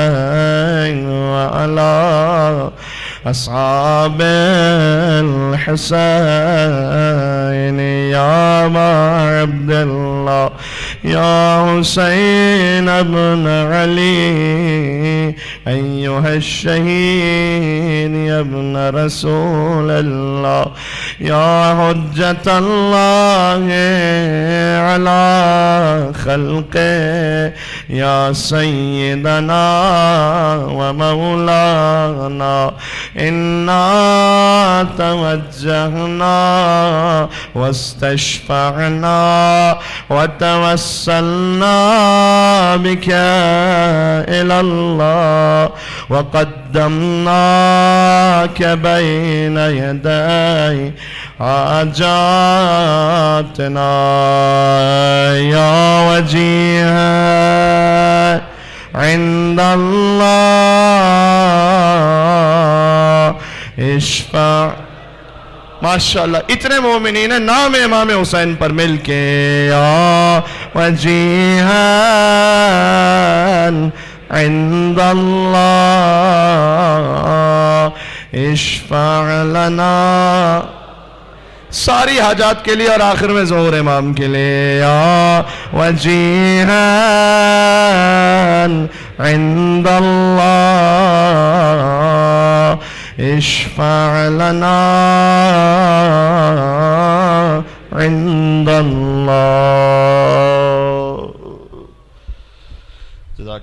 الحسين وعلى أصحاب الحسين يا عبد الله يا حسين ابن علي أيها الشهيد يا ابن رسول الله يا حجة الله على خلقه يا سيدنا ومولانا إنا توجهنا واستشفعنا وتوسلنا بك إلى الله وقدمناك بين يدي حاجاتنا يا وجيها عند الله اشفع۔ ماشاءاللہ اتنے مومنین ہیں نام امام حسین پر مل کے یا وجیہان عند اللہ اشفع لنا، ساری حاجات کے لیے اور آخر میں ظہور امام کے لیے یا وجیہان عند اللہ اشفع لنا عند اللہ۔